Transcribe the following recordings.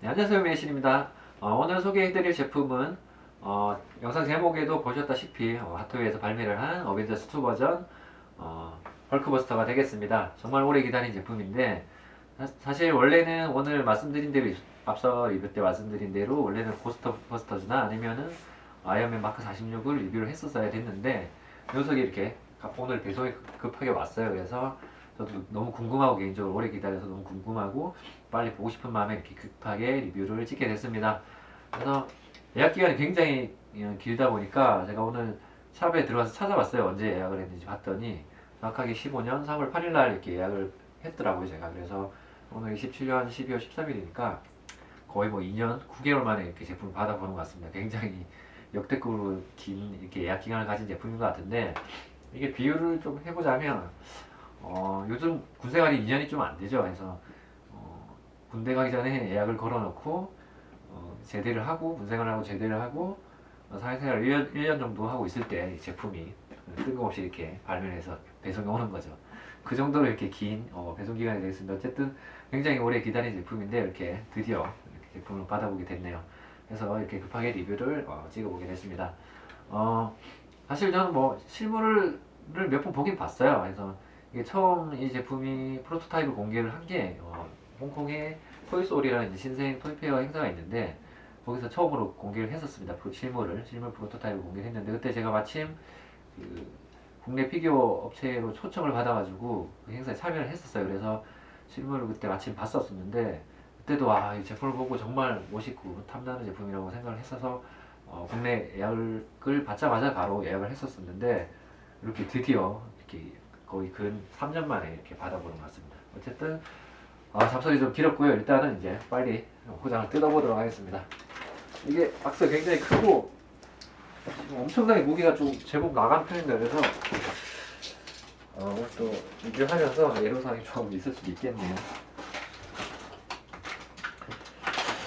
네, 안녕하세요. 메이신입니다. 오늘 소개해드릴 제품은 영상 제목에도 보셨다시피 핫토이에서 발매를 한 어벤져스 2 버전 헐크버스터가 되겠습니다. 정말 오래 기다린 제품인데 사실 원래는 오늘 말씀드린 대로 앞서 리뷰 때 말씀드린 대로 원래는 고스트버스터즈나 아니면은 아이언맨 마크 46을 리뷰를 했었어야 됐는데 녀석이 이렇게 오늘 배송이 급하게 왔어요. 그래서 저도 너무 궁금하고 개인적으로 오래 기다려서 너무 궁금하고 빨리 보고 싶은 마음에 이렇게 급하게 리뷰를 찍게 됐습니다. 그래서 예약 기간이 굉장히 길다 보니까 제가 오늘 샵에 들어가서 찾아봤어요. 언제 예약을 했는지 봤더니 정확하게 15년 3월 8일 날 이렇게 예약을 했더라고요. 제가 그래서 오늘 27년 12월 13일이니까 거의 뭐 2년 9개월 만에 이렇게 제품을 받아보는 것 같습니다. 굉장히 역대급으로 긴 이렇게 예약 기간을 가진 제품인 것 같은데 이게 비율을 좀 해보자면 요즘 군생활이 2년이 좀 안 되죠. 그래서 군대 가기 전에 예약을 걸어놓고 제대를 하고 군생활을 하고 제대를 하고 사회생활 1년 정도 하고 있을 때 이 제품이 뜬금없이 이렇게 발매해서 배송이 오는 거죠. 그 정도로 이렇게 긴 배송 기간이 되겠습니다. 어쨌든 굉장히 오래 기다린 제품인데 이렇게 드디어 이렇게 제품을 받아보게 됐네요. 그래서 이렇게 급하게 리뷰를 찍어보게 됐습니다. 사실 저는 뭐 실물을 몇 번 보긴 봤어요. 그래서 이게 처음 이 제품이 프로토타입을 공개를 한 게 홍콩의 토이소리라는 이제 신생 토이페어 행사가 있는데 거기서 처음으로 공개를 했었습니다. 실물 프로토타입을 공개를 했는데 그때 제가 마침 그 국내 피규어 업체로 초청을 받아가지고 그 행사에 참여를 했었어요. 그래서 실물을 그때 마침 봤었는데 그때도 이 제품을 보고 정말 멋있고 탐나는 제품이라고 생각을 했어서 국내 예약을 받자마자 바로 예약을 했었었는데 이렇게 드디어 이렇게 거의 근 3년 만에 이렇게 받아보는 것 같습니다. 어쨌든 잡설이 좀 길었고요. 일단은 이제 빨리 포장을 뜯어보도록 하겠습니다. 이게 박스가 굉장히 크고 지금 엄청나게 무게가 좀 제법 나간 편인데 그래서 오늘 또 리뷰하면서 애로사항이 좀 있을 수도 있겠네요.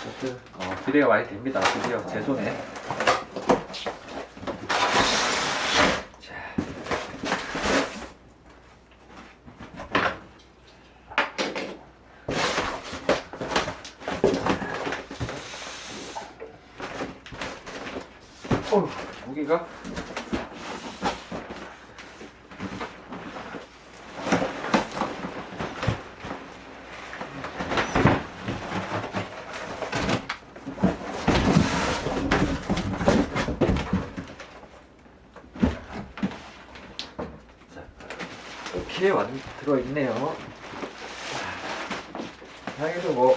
어쨌든 기대가 많이 됩니다. 드디어 제 손에 무게가 이렇게 들어있네요. 다행히도 뭐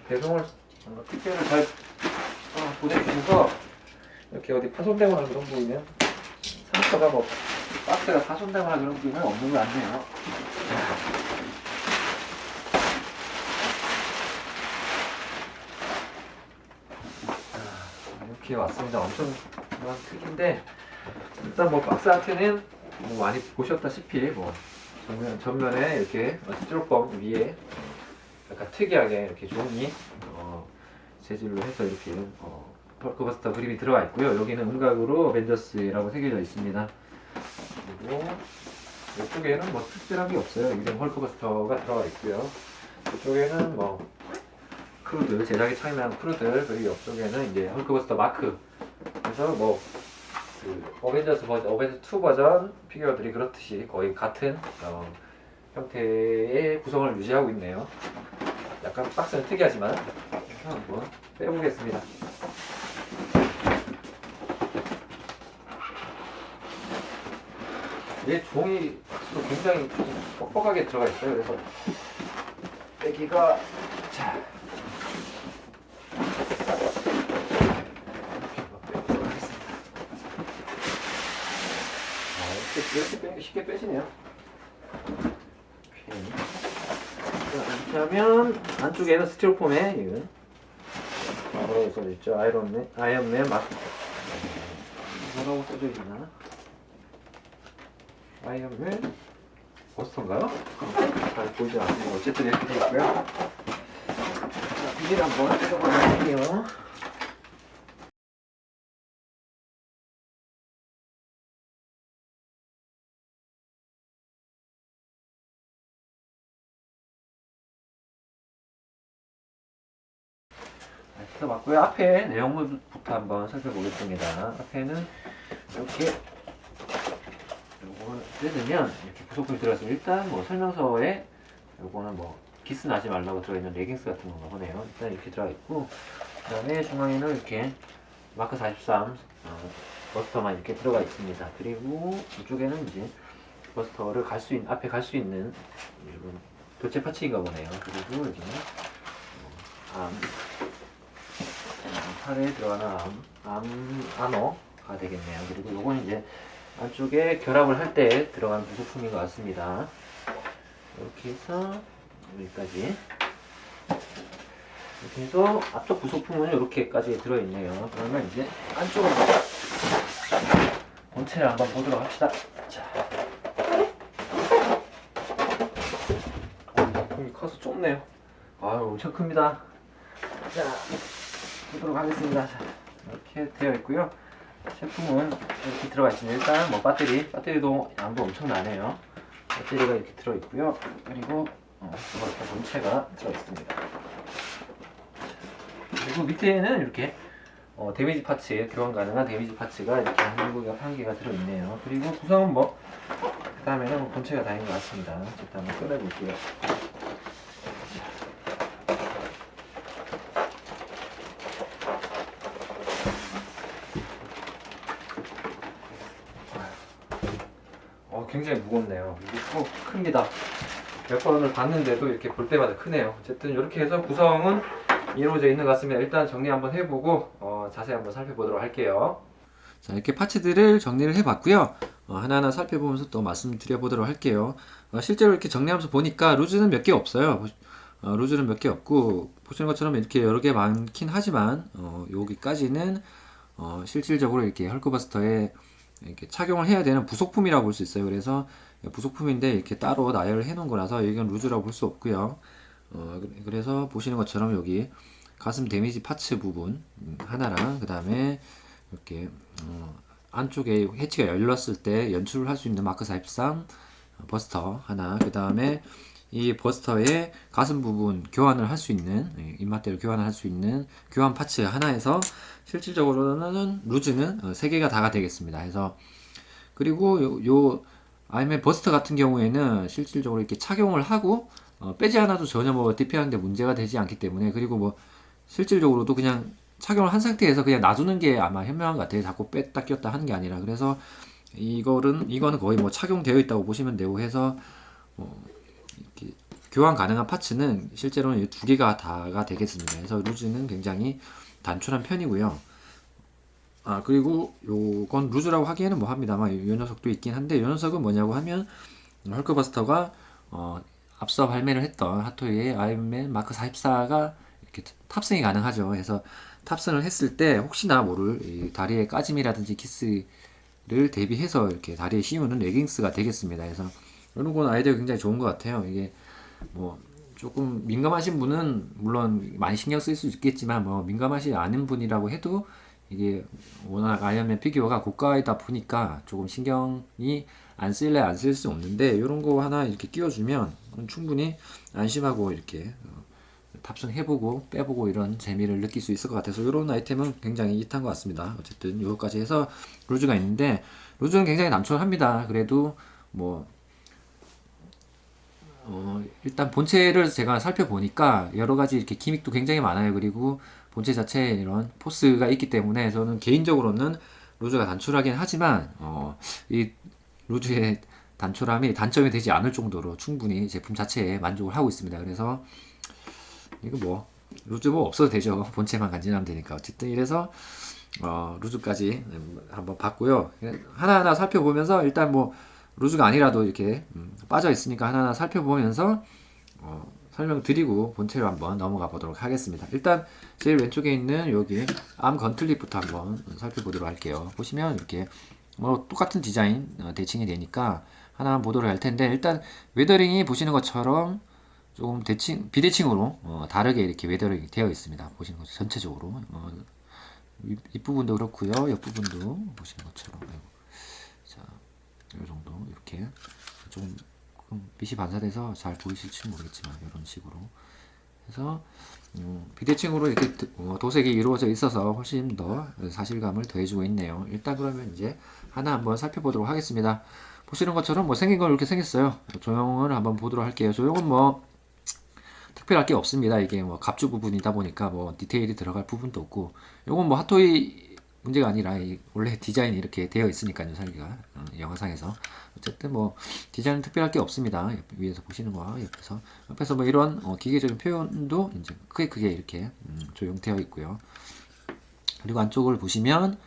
배송을 택배를 잘 보내주셔서 이렇게 어디 파손되거나 그런 부분은 상처가 뭐 박스가 파손되거나 그런 부분은 없는 것 같네요. 이렇게 왔습니다. 엄청 크긴데 일단 뭐 박스 아트는 뭐 많이 보셨다시피 뭐 전면에 이렇게 스티로폼 위에 약간 특이하게 이렇게 종이 재질로 해서 이렇게 헐크버스터 그림이 들어가 있고요. 여기는 음각으로 어벤져스라고 새겨져 있습니다. 그리고 이쪽에는 뭐 특별한 게 없어요. 이름 헐크버스터가 들어가 있고요. 이쪽에는 뭐 크루드, 제작에 참여한 크루들, 그리고 옆쪽에는 이제 헐크버스터 마크. 그래서 뭐 어벤져스 2 버전 피규어들이 그렇듯이 거의 같은 형태의 구성을 유지하고 있네요. 약간 박스는 특이하지만 한번 빼보겠습니다. 얘 종이 박스도 굉장히 좀 뻑뻑하게 들어가 있어요. 그래서 빼기가 이렇게 빼기 쉽게 빼지네요. 이렇게 하면 안쪽에는 스티로폼에 이건 뭐라고 써져있죠? 아이언맨 마크. 뭐라고 써져있나? 아이언맨 버스터인가요? 잘 보이지 않네요. 어쨌든 이렇게 되어있고요. 자, 비닐 한번 뜯어보도록 할게요. 맞고요. 앞에 내용물부터 한번 살펴보겠습니다. 앞에는 이렇게 요거를 뜯으면 이렇게 부속품이 들어있습니다. 일단 뭐 설명서에 요거는 뭐 기스 나지 말라고 들어있는 레깅스 같은 건가 보네요. 일단 이렇게 들어가 있고, 그 다음에 중앙에는 이렇게 마크 43 버스터만 이렇게 들어가 있습니다. 그리고 이쪽에는 이제 버스터를 앞에 갈 수 있는 이런 교체 파츠인가 보네요. 그리고 여기는 팔에 들어가는 아너가 되겠네요. 그리고 요건 이제 안쪽에 결합을 할 때 들어가는 부속품인 것 같습니다. 이렇게 해서 여기까지. 이렇게 해서 앞쪽 부속품은 이렇게까지 들어있네요. 그러면 이제 안쪽으로 본체를 한번 보도록 합시다. 자, 부품이 커서 좁네요. 아유, 엄청 큽니다. 자, 보도록 하겠습니다. 자, 이렇게 되어 있고요. 제품은 이렇게 들어가 있습니다. 일단 뭐 배터리도 양도 엄청나네요. 배터리가 이렇게 들어 있고요. 그리고 본체가 들어 있습니다. 그리고 밑에는 이렇게 데미지 파츠, 교환 가능한 데미지 파츠가 이렇게 한 개가 들어있네요. 그리고 구성은 뭐, 그 다음에는 본체가 다인 것 같습니다. 일단 한번 꺼내볼게요. 굉장히 무겁네요. 무겁고 큽니다. 몇 번을 봤는데도 이렇게 볼 때마다 크네요. 어쨌든 이렇게 해서 구성은 이루어져 있는 것 같습니다. 일단 정리 한번 해보고 자세히 한번 살펴보도록 할게요. 자, 이렇게 파츠들을 정리를 해봤고요. 하나하나 살펴보면서 또 말씀드려보도록 할게요. 실제로 이렇게 정리하면서 보니까 루즈는 몇 개 없어요. 루즈는 몇 개 없고, 보시는 것처럼 이렇게 여러 개 많긴 하지만 여기까지는 실질적으로 이렇게 헐크버스터에 이렇게 착용을 해야 되는 부속품이라고 볼 수 있어요. 그래서 부속품인데 이렇게 따로 나열을 해 놓은 거라서 이건 루즈라고 볼 수 없고요. 그래서 보시는 것처럼 여기 가슴 데미지 파츠 부분 하나랑, 그 다음에 이렇게 안쪽에 해치가 열렸을 때 연출을 할 수 있는 마크 43 버스터 하나, 그 다음에 이 버스터의 가슴 부분 교환을 할 수 있는, 입맛대로 교환을 할 수 있는 교환 파츠 하나에서 실질적으로는 루즈는 3개가 다가 되겠습니다. 그래서 그리고 요 아이엠 버스터 같은 경우에는 실질적으로 이렇게 착용을 하고 빼지 않아도 전혀 뭐 DP하는데 문제가 되지 않기 때문에, 그리고 뭐 실질적으로도 그냥 착용을 한 상태에서 그냥 놔두는 게 아마 현명한 것 같아요. 자꾸 뺐다 꼈다 하는 게 아니라. 그래서 이거는 거의 뭐 착용되어 있다고 보시면 되고 해서 이렇게 교환 가능한 파츠는 실제로는 이 2개가 다가 되겠습니다. 그래서 루즈는 굉장히 단촐한 편이고요. 그리고 요건 루즈라고 하기에는 뭐 합니다만 이 녀석도 있긴 한데, 이 녀석은 뭐냐고 하면 헐크버스터가 앞서 발매를 했던 핫토이의 아이언맨 마크 44가 이렇게 탑승이 가능하죠. 그래서 탑승을 했을 때 혹시나 모를 이 다리의 까짐이라든지 키스를 대비해서 이렇게 다리에 씌우는 레깅스가 되겠습니다. 그래서 이런 건 아이디어 굉장히 좋은 것 같아요. 이게 뭐 조금 민감하신 분은 물론 많이 신경 쓸 수 있겠지만, 뭐 민감하지 않은 분이라고 해도 이게 워낙 아이언맨 피규어가 고가이다 보니까 조금 신경이 안 쓸 수 없는데, 이런 거 하나 이렇게 끼워주면 충분히 안심하고 이렇게 탑승해보고 빼보고 이런 재미를 느낄 수 있을 것 같아서 이런 아이템은 굉장히 이탄 것 같습니다. 어쨌든 이거까지 해서 루즈가 있는데, 루즈는 굉장히 남촐합니다. 그래도 뭐 일단 본체를 제가 살펴보니까 여러 가지 이렇게 기믹도 굉장히 많아요. 그리고 본체 자체에 이런 포스가 있기 때문에 저는 개인적으로는 루즈가 단촐하긴 하지만 이 루즈의 단촐함이 단점이 되지 않을 정도로 충분히 제품 자체에 만족을 하고 있습니다. 그래서 이거 뭐 루즈 뭐 없어도 되죠. 본체만 간지나면 되니까. 어쨌든 이래서 루즈까지 한번 봤고요. 하나하나 살펴보면서 일단 뭐 루즈가 아니라도 이렇게 빠져 있으니까 하나하나 살펴보면서 설명드리고 본체로 한번 넘어가 보도록 하겠습니다. 일단 제일 왼쪽에 있는 여기 암 건틀릿부터 한번 살펴보도록 할게요. 보시면 이렇게 뭐 똑같은 디자인 대칭이 되니까 하나 보도록 할 텐데, 일단 웨더링이 보시는 것처럼 조금 비대칭으로 다르게 이렇게 웨더링이 되어 있습니다. 보시는 것처럼 전체적으로 윗부분도 그렇고요, 옆부분도 보시는 것처럼. 자, 이 정도 이렇게 좀 빛이 반사돼서 잘 보이실지 모르겠지만 이런 식으로 그래서 비대칭으로 이렇게 도색이 이루어져 있어서 훨씬 더 사실감을 더해주고 있네요. 일단 그러면 이제 하나 한번 살펴보도록 하겠습니다. 보시는 것처럼 뭐 생긴 건 이렇게 생겼어요. 조형을 한번 보도록 할게요. 조형은 뭐 특별할 게 없습니다. 이게 뭐 갑주 부분이다 보니까 뭐 디테일이 들어갈 부분도 없고, 요건 뭐 핫토이 문제가 아니라 원래 디자인이 이렇게 되어 있으니까요. 설계가 영화상에서 어쨌든 뭐 디자인은 특별할 게 없습니다. 위에서 보시는 거 옆에서 뭐 이런 기계적인 표현도 이제 크게 이렇게 조형되어 있고요. 그리고 안쪽을 보시면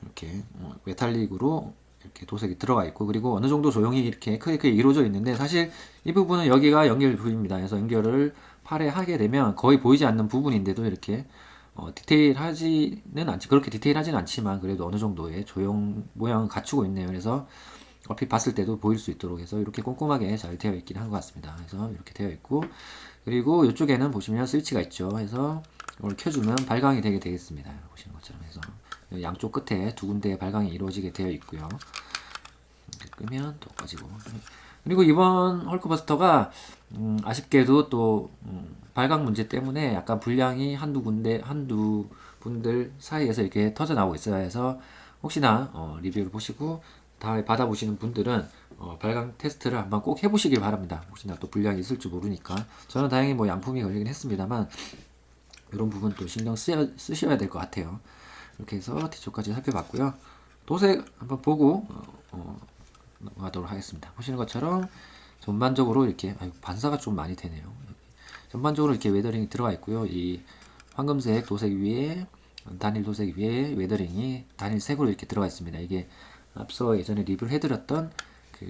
이렇게 메탈릭으로 이렇게 도색이 들어가 있고, 그리고 어느 정도 조형이 이렇게 크게 이루어져 있는데, 사실 이 부분은 여기가 연결 부위입니다. 그래서 연결을 팔에 하게 되면 거의 보이지 않는 부분인데도 이렇게 디테일하지는 않지, 그렇게 디테일하진 않지만 그래도 어느 정도의 조형 모양을 갖추고 있네요. 그래서 얼핏 봤을 때도 보일 수 있도록 해서 이렇게 꼼꼼하게 잘 되어 있긴 한 것 같습니다. 그래서 이렇게 되어 있고, 그리고 이쪽에는 보시면 스위치가 있죠. 그래서 이걸 켜주면 발광이 되게 되겠습니다. 보시는 것처럼 해서 양쪽 끝에 두 군데의 발광이 이루어지게 되어 있고요. 끄면 또 꺼지고. 그리고 이번 헐크버스터가 아쉽게도 또 발광 문제 때문에 약간 불량이 한두 분들 사이에서 이렇게 터져 나오고 있어요. 그래서 혹시나 리뷰를 보시고 다음에 받아보시는 분들은 발광 테스트를 한번 꼭 해보시길 바랍니다. 혹시나 또 불량이 있을지 모르니까. 저는 다행히 뭐 양품이 걸리긴 했습니다만 이런 부분 또 신경 쓰셔야 될 것 같아요. 이렇게 해서 뒤쪽까지 살펴봤고요. 도색 한번 보고 넘어가도록 하겠습니다. 보시는 것처럼 전반적으로 이렇게 반사가 좀 많이 되네요. 전반적으로 이렇게 웨더링이 들어가 있고요. 이 황금색 도색 위에 단일 도색 위에 웨더링이 단일색으로 이렇게 들어가 있습니다. 이게 앞서 예전에 리뷰를 해드렸던 그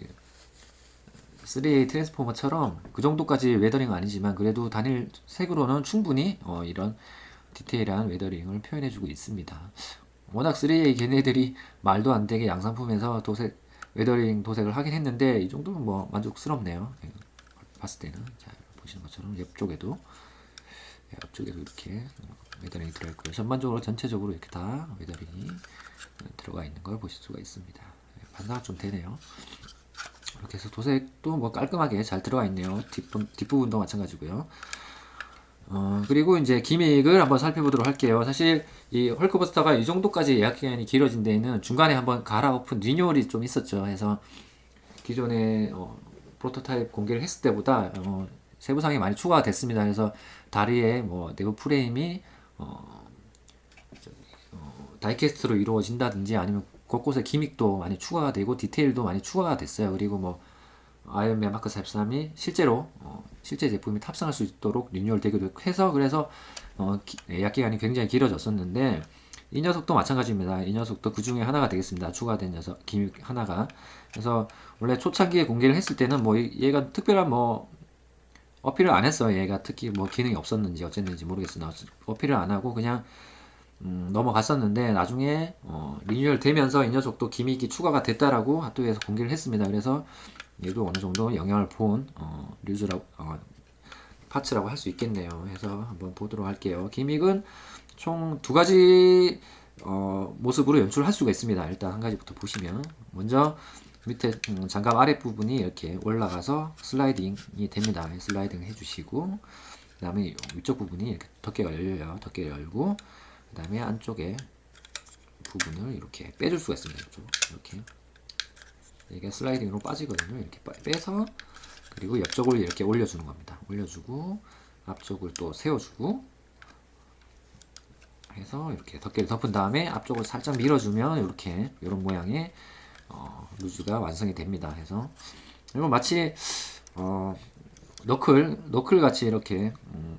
3A 트랜스포머처럼 그 정도까지 웨더링은 아니지만 그래도 단일색으로는 충분히 이런 디테일한 웨더링을 표현해주고 있습니다. 워낙 3A 걔네들이 말도 안 되게 양산품에서 웨더링 도색을 하긴 했는데 이 정도면 뭐 만족스럽네요. 봤을 때는. 자, 보시는 것처럼 옆쪽에도 이렇게 웨더링이 들어있고요. 전반적으로 전체적으로 이렇게 다 웨더링이 들어가 있는 걸 보실 수가 있습니다. 반사가 좀 되네요. 이렇게 해서 도색도 뭐 깔끔하게 잘 들어가 있네요. 뒷부분도 마찬가지고요. 그리고 이제 기믹을 한번 살펴보도록 할게요. 사실 이 헐크버스터가 이 정도까지 예약 기간이 길어진 데에는 중간에 한번 갈아엎은 리뉴얼이 좀 있었죠. 그래서 기존에 프로토타입 공개를 했을 때보다 세부상이 많이 추가가 됐습니다. 그래서 다리에 뭐 내부 프레임이 다이캐스트로 이루어진다든지 아니면 곳곳에 기믹도 많이 추가가 되고 디테일도 많이 추가가 됐어요. 그리고 뭐 아이언맨 마크 43이 실제로 실제 제품이 탑승할 수 있도록 리뉴얼 되기도 해서 그래서 예약 기간이 굉장히 길어졌었는데 이 녀석도 마찬가지입니다. 이 녀석도 그 중에 하나가 되겠습니다. 추가된 녀석 기믹 하나가. 그래서 원래 초창기에 공개를 했을 때는 뭐 얘가 특별한 뭐 어필을 안 했어요. 얘가 특히 뭐 기능이 없었는지 어쨌는지 모르겠으나 어필을 안 하고 그냥 넘어갔었는데 나중에 리뉴얼 되면서 이 녀석도 기믹이 추가가 됐다라고 핫도그에서 공개를 했습니다. 그래서 얘도 어느 정도 영향을 본 류즈라고 파츠라고 할 수 있겠네요. 해서 한번 보도록 할게요. 기믹은 총 두 가지 모습으로 연출할 수가 있습니다. 일단 한 가지부터 보시면 먼저 밑에 장갑 아랫부분이 이렇게 올라가서 슬라이딩이 됩니다. 슬라이딩 해주시고 그 다음에 위쪽 부분이 이렇게 덮개가 열려요. 덮개를 열고 그 다음에 안쪽에 부분을 이렇게 빼줄 수가 있습니다. 이렇게 이게 슬라이딩으로 빠지거든요. 이렇게 빼서 그리고 옆쪽을 이렇게 올려주는 겁니다. 올려주고 앞쪽을 또 세워주고 해서 이렇게 덮개를 덮은 다음에 앞쪽을 살짝 밀어주면 이렇게 이런 모양의 루즈가 완성이 됩니다. 해서 이거 마치 너클 같이 이렇게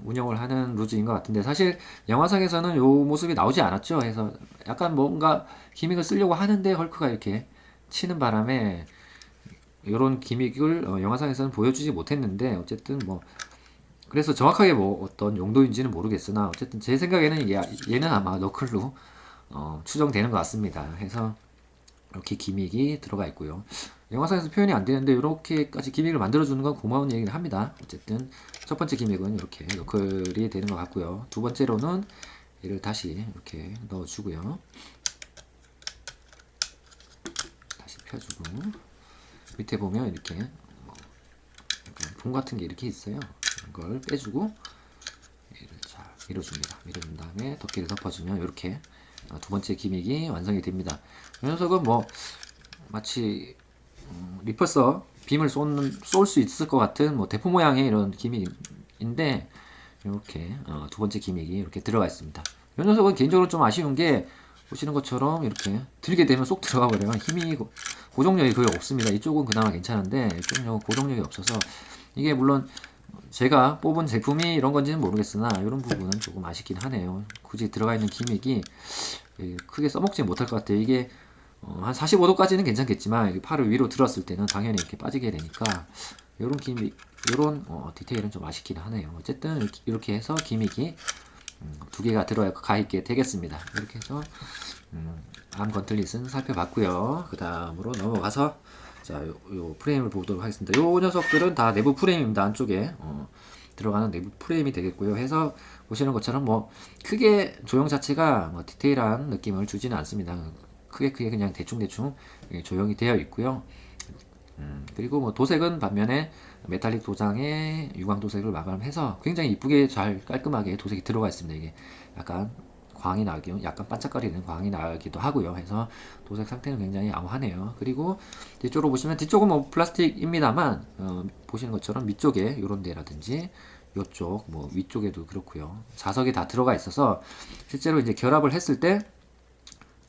운영을 하는 루즈인 것 같은데 사실 영화상에서는 이 모습이 나오지 않았죠. 그래서 약간 뭔가 기믹을 쓰려고 하는데 헐크가 이렇게 치는 바람에 이런 기믹을 영화상에서는 보여주지 못했는데 어쨌든 뭐 그래서 정확하게 뭐 어떤 용도인지는 모르겠으나 어쨌든 제 생각에는 얘는 아마 너클로 추정되는 것 같습니다. 해서 이렇게 기믹이 들어가 있고요. 영화상에서 표현이 안 되는데 이렇게까지 기믹을 만들어주는 건 고마운 얘기를 합니다. 어쨌든 첫 번째 기믹은 이렇게 너클이 되는 것 같고요. 두 번째로는 얘를 다시 이렇게 넣어주고요. 다시 펴주고 밑에 보면 이렇게 봄 같은 게 이렇게 있어요. 이걸 빼주고 잘 밀어줍니다. 밀어준 다음에 덮개를 덮어주면 이렇게 두 번째 기믹이 완성이 됩니다. 이 녀석은 뭐 마치 리펄서 빔을 쏠 수 있을 것 같은 뭐 대포 모양의 이런 기믹인데 이렇게 두 번째 기믹이 이렇게 들어가 있습니다. 이 녀석은 개인적으로 좀 아쉬운 게 보시는 것처럼 이렇게 들게 되면 쏙 들어가 버려요. 힘이 고정력이 거의 없습니다. 이쪽은 그나마 괜찮은데 이쪽은 고정력이 없어서 이게 물론 제가 뽑은 제품이 이런 건지는 모르겠으나 이런 부분은 조금 아쉽긴 하네요. 굳이 들어가 있는 기믹이 크게 써먹지 못할 것 같아요. 이게 한 45도까지는 괜찮겠지만 팔을 위로 들었을 때는 당연히 이렇게 빠지게 되니까 이런 기믹, 이런 디테일은 좀 아쉽긴 하네요. 어쨌든 이렇게 해서 기믹이 두 개가 들어가 있게 되겠습니다. 이렇게 해서 암 건틀릿은 살펴봤고요. 그 다음으로 넘어가서 자, 요 프레임을 보도록 하겠습니다. 요 녀석들은 다 내부 프레임입니다. 안쪽에 들어가는 내부 프레임이 되겠고요. 해서 보시는 것처럼 뭐 크게 조형 자체가 뭐 디테일한 느낌을 주지는 않습니다. 크게 그냥 대충 조형이 되어 있고요. 그리고 뭐 도색은 반면에 메탈릭 도장에 유광 도색을 마감해서 굉장히 이쁘게 잘 깔끔하게 도색이 들어가 있습니다. 이게 약간 광이 나기도, 약간 반짝거리는 광이 나기도 하고요. 해서 도색 상태는 굉장히 양호하네요. 그리고 뒤쪽으로 보시면, 뒤쪽은 뭐 플라스틱입니다만 보시는 것처럼 밑쪽에 이런 데라든지 이쪽 뭐 위쪽에도 그렇고요. 자석이 다 들어가 있어서 실제로 이제 결합을 했을 때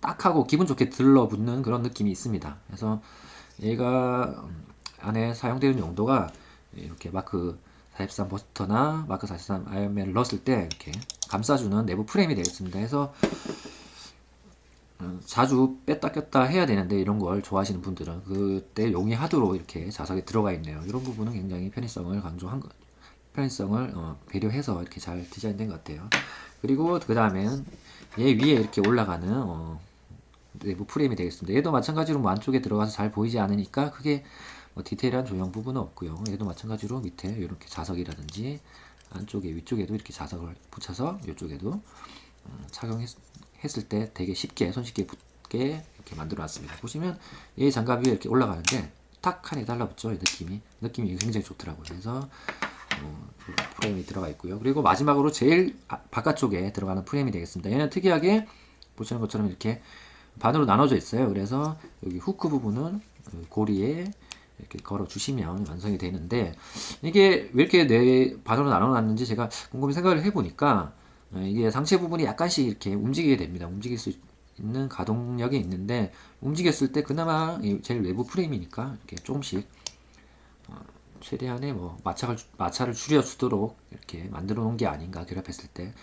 딱 하고 기분 좋게 들러붙는 그런 느낌이 있습니다. 그래서 얘가 안에 사용되는 용도가 이렇게 마크 43 버스터나 마크 43 아이언맨을 넣었을 때 이렇게 감싸주는 내부 프레임이 되겠습니다. 그래서 자주 뺐다 꼈다 해야 되는데 이런 걸 좋아하시는 분들은 그때 용이하도록 이렇게 자석에 들어가 있네요. 이런 부분은 굉장히 편의성을 배려해서 이렇게 잘 디자인된 것 같아요. 그리고 그 다음에는 얘 위에 이렇게 올라가는 내부 프레임이 되겠습니다. 얘도 마찬가지로 뭐 안쪽에 들어가서 잘 보이지 않으니까 크게 뭐 디테일한 조형 부분은 없고요. 얘도 마찬가지로 밑에 이렇게 자석이라든지 안쪽에 위쪽에도 이렇게 자석을 붙여서 이쪽에도 착용했을 때 되게 쉽게 손쉽게 붙게 이렇게 만들어 놨습니다. 보시면 얘 장갑 위에 이렇게 올라가는데 탁 하니 달라붙죠. 이 느낌이 굉장히 좋더라고요. 그래서 프레임이 들어가 있고요. 그리고 마지막으로 제일 바깥쪽에 들어가는 프레임이 되겠습니다. 얘는 특이하게 보시는 것처럼 이렇게 반으로 나눠져 있어요. 그래서 여기 후크 부분은 고리에 이렇게 걸어 주시면 완성이 되는데, 이게 왜 이렇게 반으로 나눠 놨는지 제가 곰곰이 생각을 해보니까 이게 상체 부분이 약간씩 이렇게 움직이게 됩니다. 움직일 수 있는 가동력이 있는데, 움직였을 때 그나마 제일 외부 프레임이니까 이렇게 조금씩 최대한의 뭐 마찰을 줄여주도록 이렇게 만들어 놓은 게 아닌가, 결합했을 때.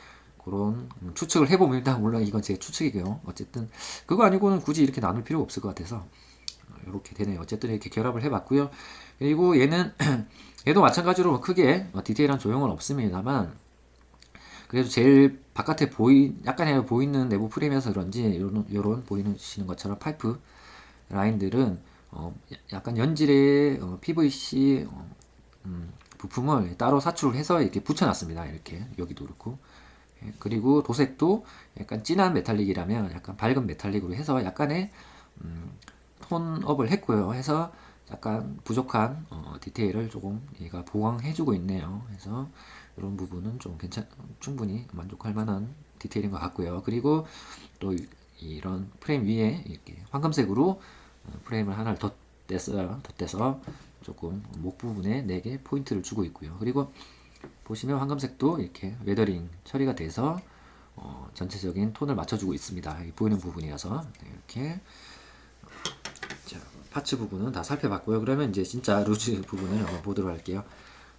그런 추측을 해봅니다. 물론 이건 제 추측이고요. 어쨌든 그거 아니고는 굳이 이렇게 나눌 필요가 없을 것 같아서 이렇게 되네요. 어쨌든 이렇게 결합을 해봤고요. 그리고 얘도 마찬가지로 크게 디테일한 조형은 없습니다만, 그래도 제일 바깥에 약간 보이는 내부 프레임에서 그런지 요런 보이시는 것처럼 파이프 라인들은 약간 연질의 PVC 부품을 따로 사출을 해서 이렇게 붙여놨습니다. 이렇게 여기도 그렇고. 그리고 도색도 약간 진한 메탈릭이라면 약간 밝은 메탈릭으로 해서 약간의 톤업을 했고요. 해서 약간 부족한 디테일을 조금 얘가 보강해주고 있네요. 그래서 이런 부분은 좀 충분히 만족할 만한 디테일인 것 같고요. 그리고 또 이런 프레임 위에 이렇게 황금색으로 프레임을 하나를 덧대서 조금 목 부분에 4개 포인트를 주고 있고요. 그리고 보시면 황금색도 이렇게 웨더링 처리가 돼서 전체적인 톤을 맞춰주고 있습니다. 보이는 부분이라서 이렇게. 자, 파츠 부분은 다 살펴봤고요. 그러면 이제 진짜 루즈 부분을 한번 보도록 할게요.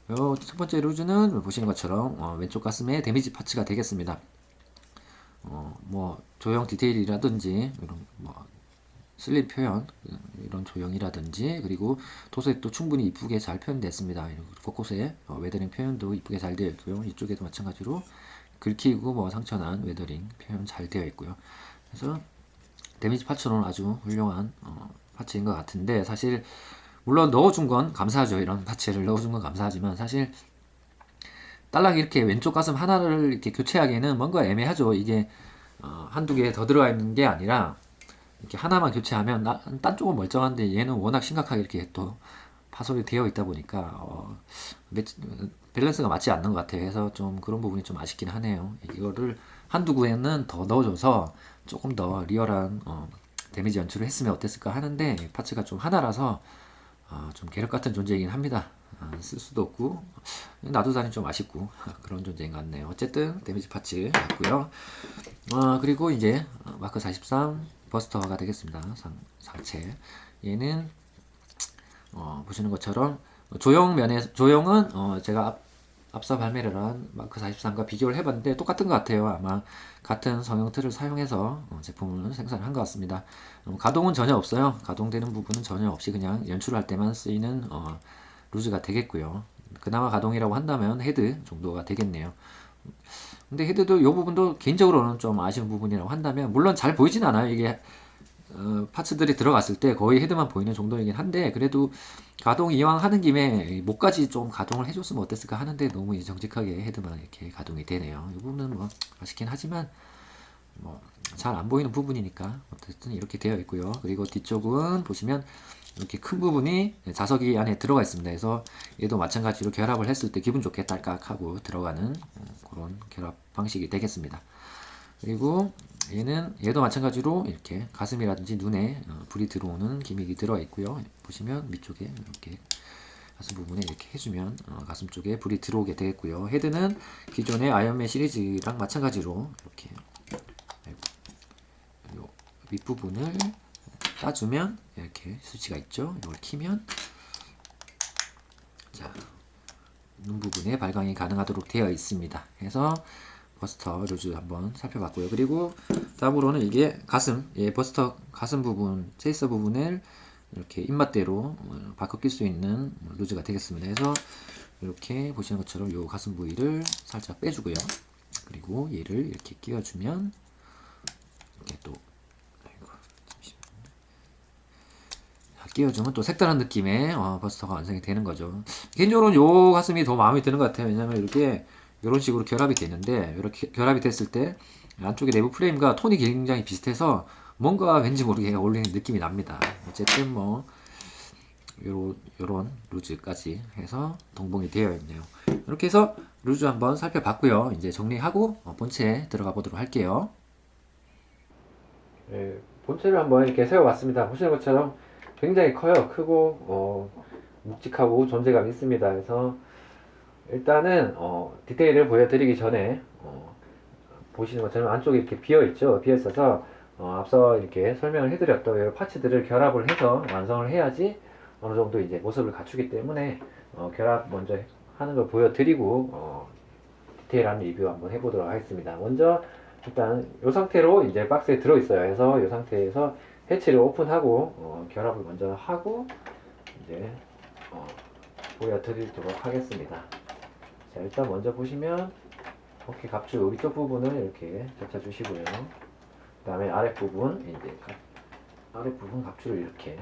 첫 번째 루즈는 보시는 것처럼 왼쪽 가슴에 데미지 파츠가 되겠습니다. 뭐 조형 디테일이라든지 이런 뭐 슬립 표현, 이런 조형이라든지, 그리고 도색도 충분히 이쁘게 잘 표현됐습니다. 곳곳에 웨더링 표현도 이쁘게 잘 되어 있고요. 이쪽에도 마찬가지로 긁히고 뭐 상처난 웨더링 표현 잘 되어 있고요. 그래서 데미지 파츠로는 아주 훌륭한 파츠인 것 같은데, 사실 물론 넣어준 건 감사하죠. 이런 파츠를 넣어준 건 감사하지만 사실 딸랑 이렇게 왼쪽 가슴 하나를 이렇게 교체하기에는 뭔가 애매하죠. 이게 한두 개 더 들어가 있는 게 아니라 이렇게 하나만 교체하면 딴 쪽은 멀쩡한데 얘는 워낙 심각하게 이렇게 또 파손이 되어 있다 보니까 밸런스가 맞지 않는 것 같아요. 그래서 좀 그런 부분이 좀 아쉽긴 하네요. 이거를 한두 구에는 더 넣어줘서 조금 더 리얼한 데미지 연출을 했으면 어땠을까 하는데 파츠가 좀 하나라서 좀 계력 같은 존재이긴 합니다. 쓸 수도 없고 놔두다니 좀 아쉽고 그런 존재인 것 같네요. 어쨌든 데미지 파츠 같고요. 그리고 이제 마크 43 버스터가 되겠습니다. 상체 얘는 보시는 것처럼 조형은 제가 앞서 발매를 한 마크 43과 비교를 해봤는데 똑같은 것 같아요. 아마 같은 성형 틀을 사용해서 제품을 생산한 것 같습니다. 가동은 전혀 없어요. 가동되는 부분은 전혀 없이 그냥 연출할 때만 쓰이는 루즈가 되겠고요. 그나마 가동이라고 한다면 헤드 정도가 되겠네요. 근데 헤드도 이 부분도 개인적으로는 좀 아쉬운 부분이라고 한다면 물론 잘 보이진 않아요. 이게 파츠들이 들어갔을 때 거의 헤드만 보이는 정도이긴 한데 그래도 가동 이왕 하는 김에 목까지 좀 가동을 해줬으면 어땠을까 하는데 너무 정직하게 헤드만 이렇게 가동이 되네요. 이 부분은 뭐 아쉽긴 하지만 뭐 잘 안 보이는 부분이니까 어쨌든 이렇게 되어 있고요. 그리고 뒤쪽은 보시면 이렇게 큰 부분이 자석이 안에 들어가 있습니다. 그래서 얘도 마찬가지로 결합을 했을 때 기분 좋게 딸깍하고 들어가는 그런 결합 방식이 되겠습니다. 그리고 얘도 마찬가지로 이렇게 가슴이라든지 눈에 불이 들어오는 기믹이 들어가 있고요. 보시면 밑쪽에 이렇게 가슴 부분에 이렇게 해주면 가슴 쪽에 불이 들어오게 되겠고요. 헤드는 기존의 아이언맨 시리즈랑 마찬가지로 이렇게 요 윗부분을 따주면 이렇게 스위치가 있죠. 이걸 키면 자, 눈 부분에 발광이 가능하도록 되어 있습니다. 그래서 버스터 루즈 한번 살펴봤고요. 그리고 다음으로는 이게 가슴, 버스터 가슴 부분, 체이서 부분을 이렇게 입맛대로 바꿔 낄 수 있는 루즈가 되겠습니다. 그래서 이렇게 보시는 것처럼 이 가슴 부위를 살짝 빼주고요. 그리고 얘를 이렇게 끼워주면 이렇게 또 끼워주면 또 색다른 느낌의 버스터가 완성이 되는 거죠. 개인적으로는 이 가슴이 더 마음에 드는 것 같아요. 왜냐면 이렇게 이런 식으로 결합이 되는데 이렇게 결합이 됐을 때 안쪽에 내부 프레임과 톤이 굉장히 비슷해서 뭔가 왠지 모르게 어울리는 느낌이 납니다. 어쨌든 뭐 요런 루즈까지 해서 동봉이 되어 있네요. 이렇게 해서 루즈 한번 살펴봤고요. 이제 정리하고 본체에 들어가 보도록 할게요. 네, 본체를 한번 이렇게 세워봤습니다. 보시는 것처럼 굉장히 커요. 크고 묵직하고 존재감 있습니다. 그래서 일단은 디테일을 보여드리기 전에 보시는 것처럼 안쪽에 이렇게 비어 있죠. 비어 있어서 앞서 이렇게 설명을 해드렸던 이 파츠들을 결합을 해서 완성을 해야지 어느 정도 이제 모습을 갖추기 때문에 결합 먼저 하는 걸 보여드리고 디테일한 리뷰 한번 해보도록 하겠습니다. 먼저 일단 이 상태로 이제 박스에 들어 있어요. 그래서 이 상태에서 해치를 오픈하고 결합을 먼저 하고 이제 보여드리도록 하겠습니다. 자, 일단 먼저 보시면 어깨 갑주 위쪽 부분을 이렇게 잡아 주시고요. 그 다음에 아랫부분 이제 아랫부분 갑주를 이렇게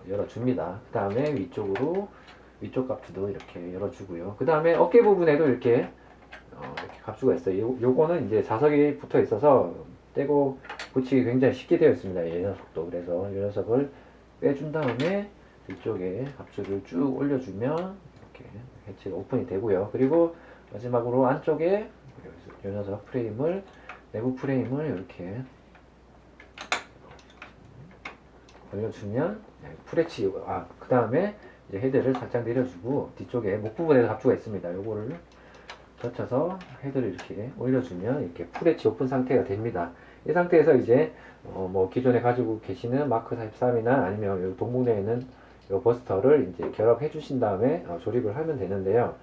열어줍니다. 그 다음에 위쪽 갑주도 이렇게 열어주고요. 그 다음에 어깨 부분에도 이렇게 갑주가 있어요. 요거는 이제 자석이 붙어 있어서 떼고 붙이기 굉장히 쉽게 되어 있습니다. 이 녀석도. 그래서 이 녀석을 빼준 다음에 위쪽에 갑주를 쭉 올려주면 이렇게 해치가 오픈이 되고요. 그리고 마지막으로 안쪽에 이 녀석 프레임을 내부 프레임을 이렇게 올려주면 프레치 그 다음에 이제 헤드를 살짝 내려주고 뒤쪽에 목 부분에도 갑주가 있습니다. 요거를 젖혀서 헤드를 이렇게 올려주면 이렇게 프레치 오픈 상태가 됩니다. 이 상태에서 이제 뭐 기존에 가지고 계시는 마크 43이나 아니면 동봉되어 있는 요 버스터를 이제 결합해 주신 다음에 조립을 하면 되는데요.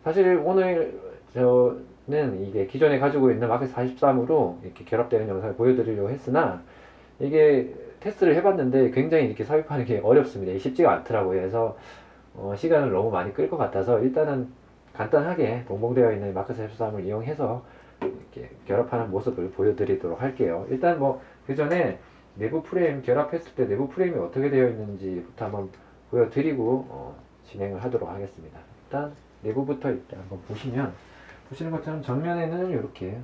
사실 오늘 저는 이게 기존에 가지고 있는 마크 43으로 이렇게 결합되는 영상을 보여드리려고 했으나 이게 테스트를 해봤는데 굉장히 이렇게 삽입하는 게 어렵습니다. 쉽지가 않더라고요. 그래서 시간을 너무 많이 끌 것 같아서 일단은 간단하게 동봉되어 있는 마크 43을 이용해서 이렇게 결합하는 모습을 보여드리도록 할게요. 일단 뭐 그 전에 내부 프레임 결합했을 때 내부 프레임이 어떻게 되어 있는지부터 한번 보여드리고 진행을 하도록 하겠습니다. 일단 내부부터 일단 한번 보시는 것처럼 정면에는 이렇게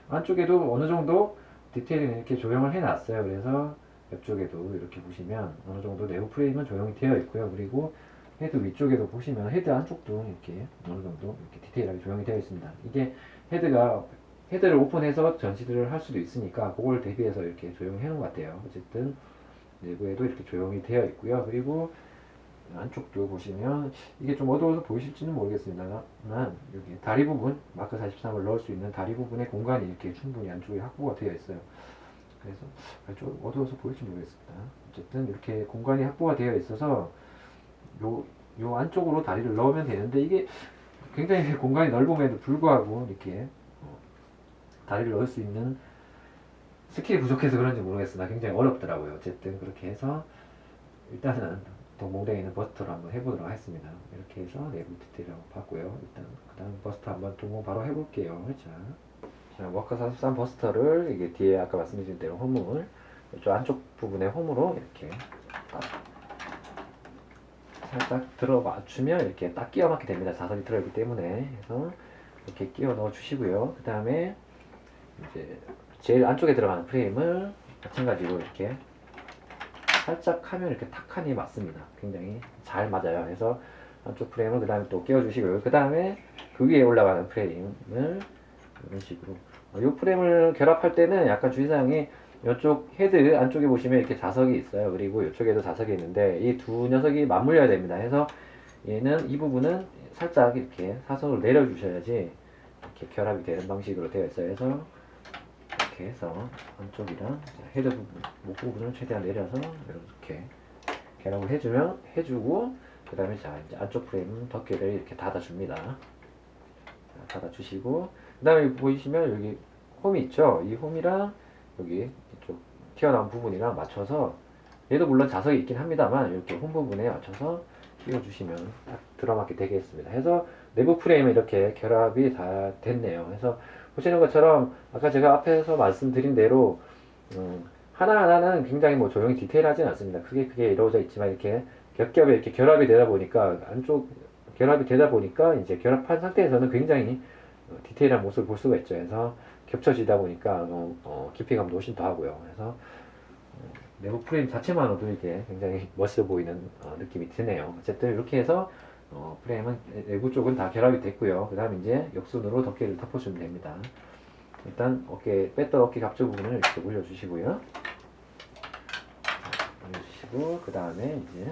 안쪽에도 어느 정도 디테일은 이렇게 조형을 해놨어요. 그래서 옆쪽에도 이렇게 보시면 어느 정도 내부 프레임은 조형이 되어 있고요. 그리고 헤드 위쪽에도 보시면 헤드 안쪽도 이렇게 어느 정도 이렇게 디테일하게 조형이 되어 있습니다. 이게 헤드를 오픈해서 전시를 할 수도 있으니까 그걸 대비해서 이렇게 조형해 놓은 것 같아요. 어쨌든 내부에도 이렇게 조형이 되어 있고요. 그리고 안쪽도 보시면 이게 좀 어두워서 보이실지는 모르겠습니다만 여기 다리 부분 마크 43을 넣을 수 있는 다리 부분의 공간이 이렇게 충분히 안쪽에 확보가 되어 있어요. 그래서 좀 어두워서 보일지 모르겠습니다. 어쨌든 이렇게 공간이 확보가 되어 있어서 요 안쪽으로 다리를 넣으면 되는데 이게 굉장히 공간이 넓음에도 불구하고 이렇게 다리를 넣을 수 있는 스킬이 부족해서 그런지 모르겠으나 굉장히 어렵더라고요. 어쨌든 그렇게 해서 일단은 동봉되어 있는 버스터를 한번 해보도록 하겠습니다. 이렇게 해서 내부 디테일하고 봤고요. 일단 그 다음 버스터 한번 동봉 바로 해볼게요. 자, 워커 43 버스터를 이게 뒤에 아까 말씀드린 대로 홈을 이쪽 안쪽 부분에 홈으로 이렇게 살짝 들어 맞추면 이렇게 딱 끼워 맞게 됩니다. 자석이 들어있기 때문에. 그래서 이렇게 끼워 넣어 주시고요. 그 다음에 이제 제일 안쪽에 들어가는 프레임을 마찬가지로 이렇게 살짝 하면 이렇게 탁 하니 맞습니다. 굉장히 잘 맞아요. 그래서 안쪽 프레임을 그 다음에 또 끼워 주시고요. 그 다음에 그 위에 올라가는 프레임을 이런 식으로 이 프레임을 결합할 때는 약간 주의사항이 이쪽 헤드 안쪽에 보시면 이렇게 자석이 있어요. 그리고 이쪽에도 자석이 있는데 이 두 녀석이 맞물려야 됩니다. 그래서 얘는 이 부분은 살짝 이렇게 사선으로 내려 주셔야지 이렇게 결합이 되는 방식으로 되어 있어요. 그래서 이렇게 해서 안쪽이랑 헤드 부분, 목 부분을 최대한 내려서 이렇게 결합을 해주고 그 다음에 자 이제 안쪽 프레임 덮개를 이렇게 닫아줍니다. 닫아주시고 그 다음에 보이시면 여기 홈이 있죠. 이 홈이랑 여기 이쪽 튀어나온 부분이랑 맞춰서 얘도 물론 자석이 있긴 합니다만 이렇게 홈 부분에 맞춰서 끼워주시면 딱 들어맞게 되겠습니다. 해서 내부 프레임은 이렇게 결합이 다 됐네요. 그래서 보시는 것처럼 아까 제가 앞에서 말씀드린 대로 하나하나는 굉장히 뭐 조용히 디테일하진 않습니다. 크게 이루어져 있지만 이렇게 겹겹이 이렇게 결합이 되다 보니까 안쪽 결합이 되다 보니까 이제 결합한 상태에서는 굉장히 디테일한 모습을 볼 수가 있죠. 그래서 겹쳐지다 보니까 깊이감도 훨씬 더 하고요. 그래서 내부 프레임 자체만으로도 이게 굉장히 멋있어 보이는 느낌이 드네요. 어쨌든 이렇게 해서 프레임은 내부 쪽은 다 결합이 됐고요. 그 다음 이제 역순으로 덮개를 덮어주면 됩니다. 일단 뺐던 어깨 갑주 부분을 이렇게 올려주시고요. 올려주시고 그 다음에 이제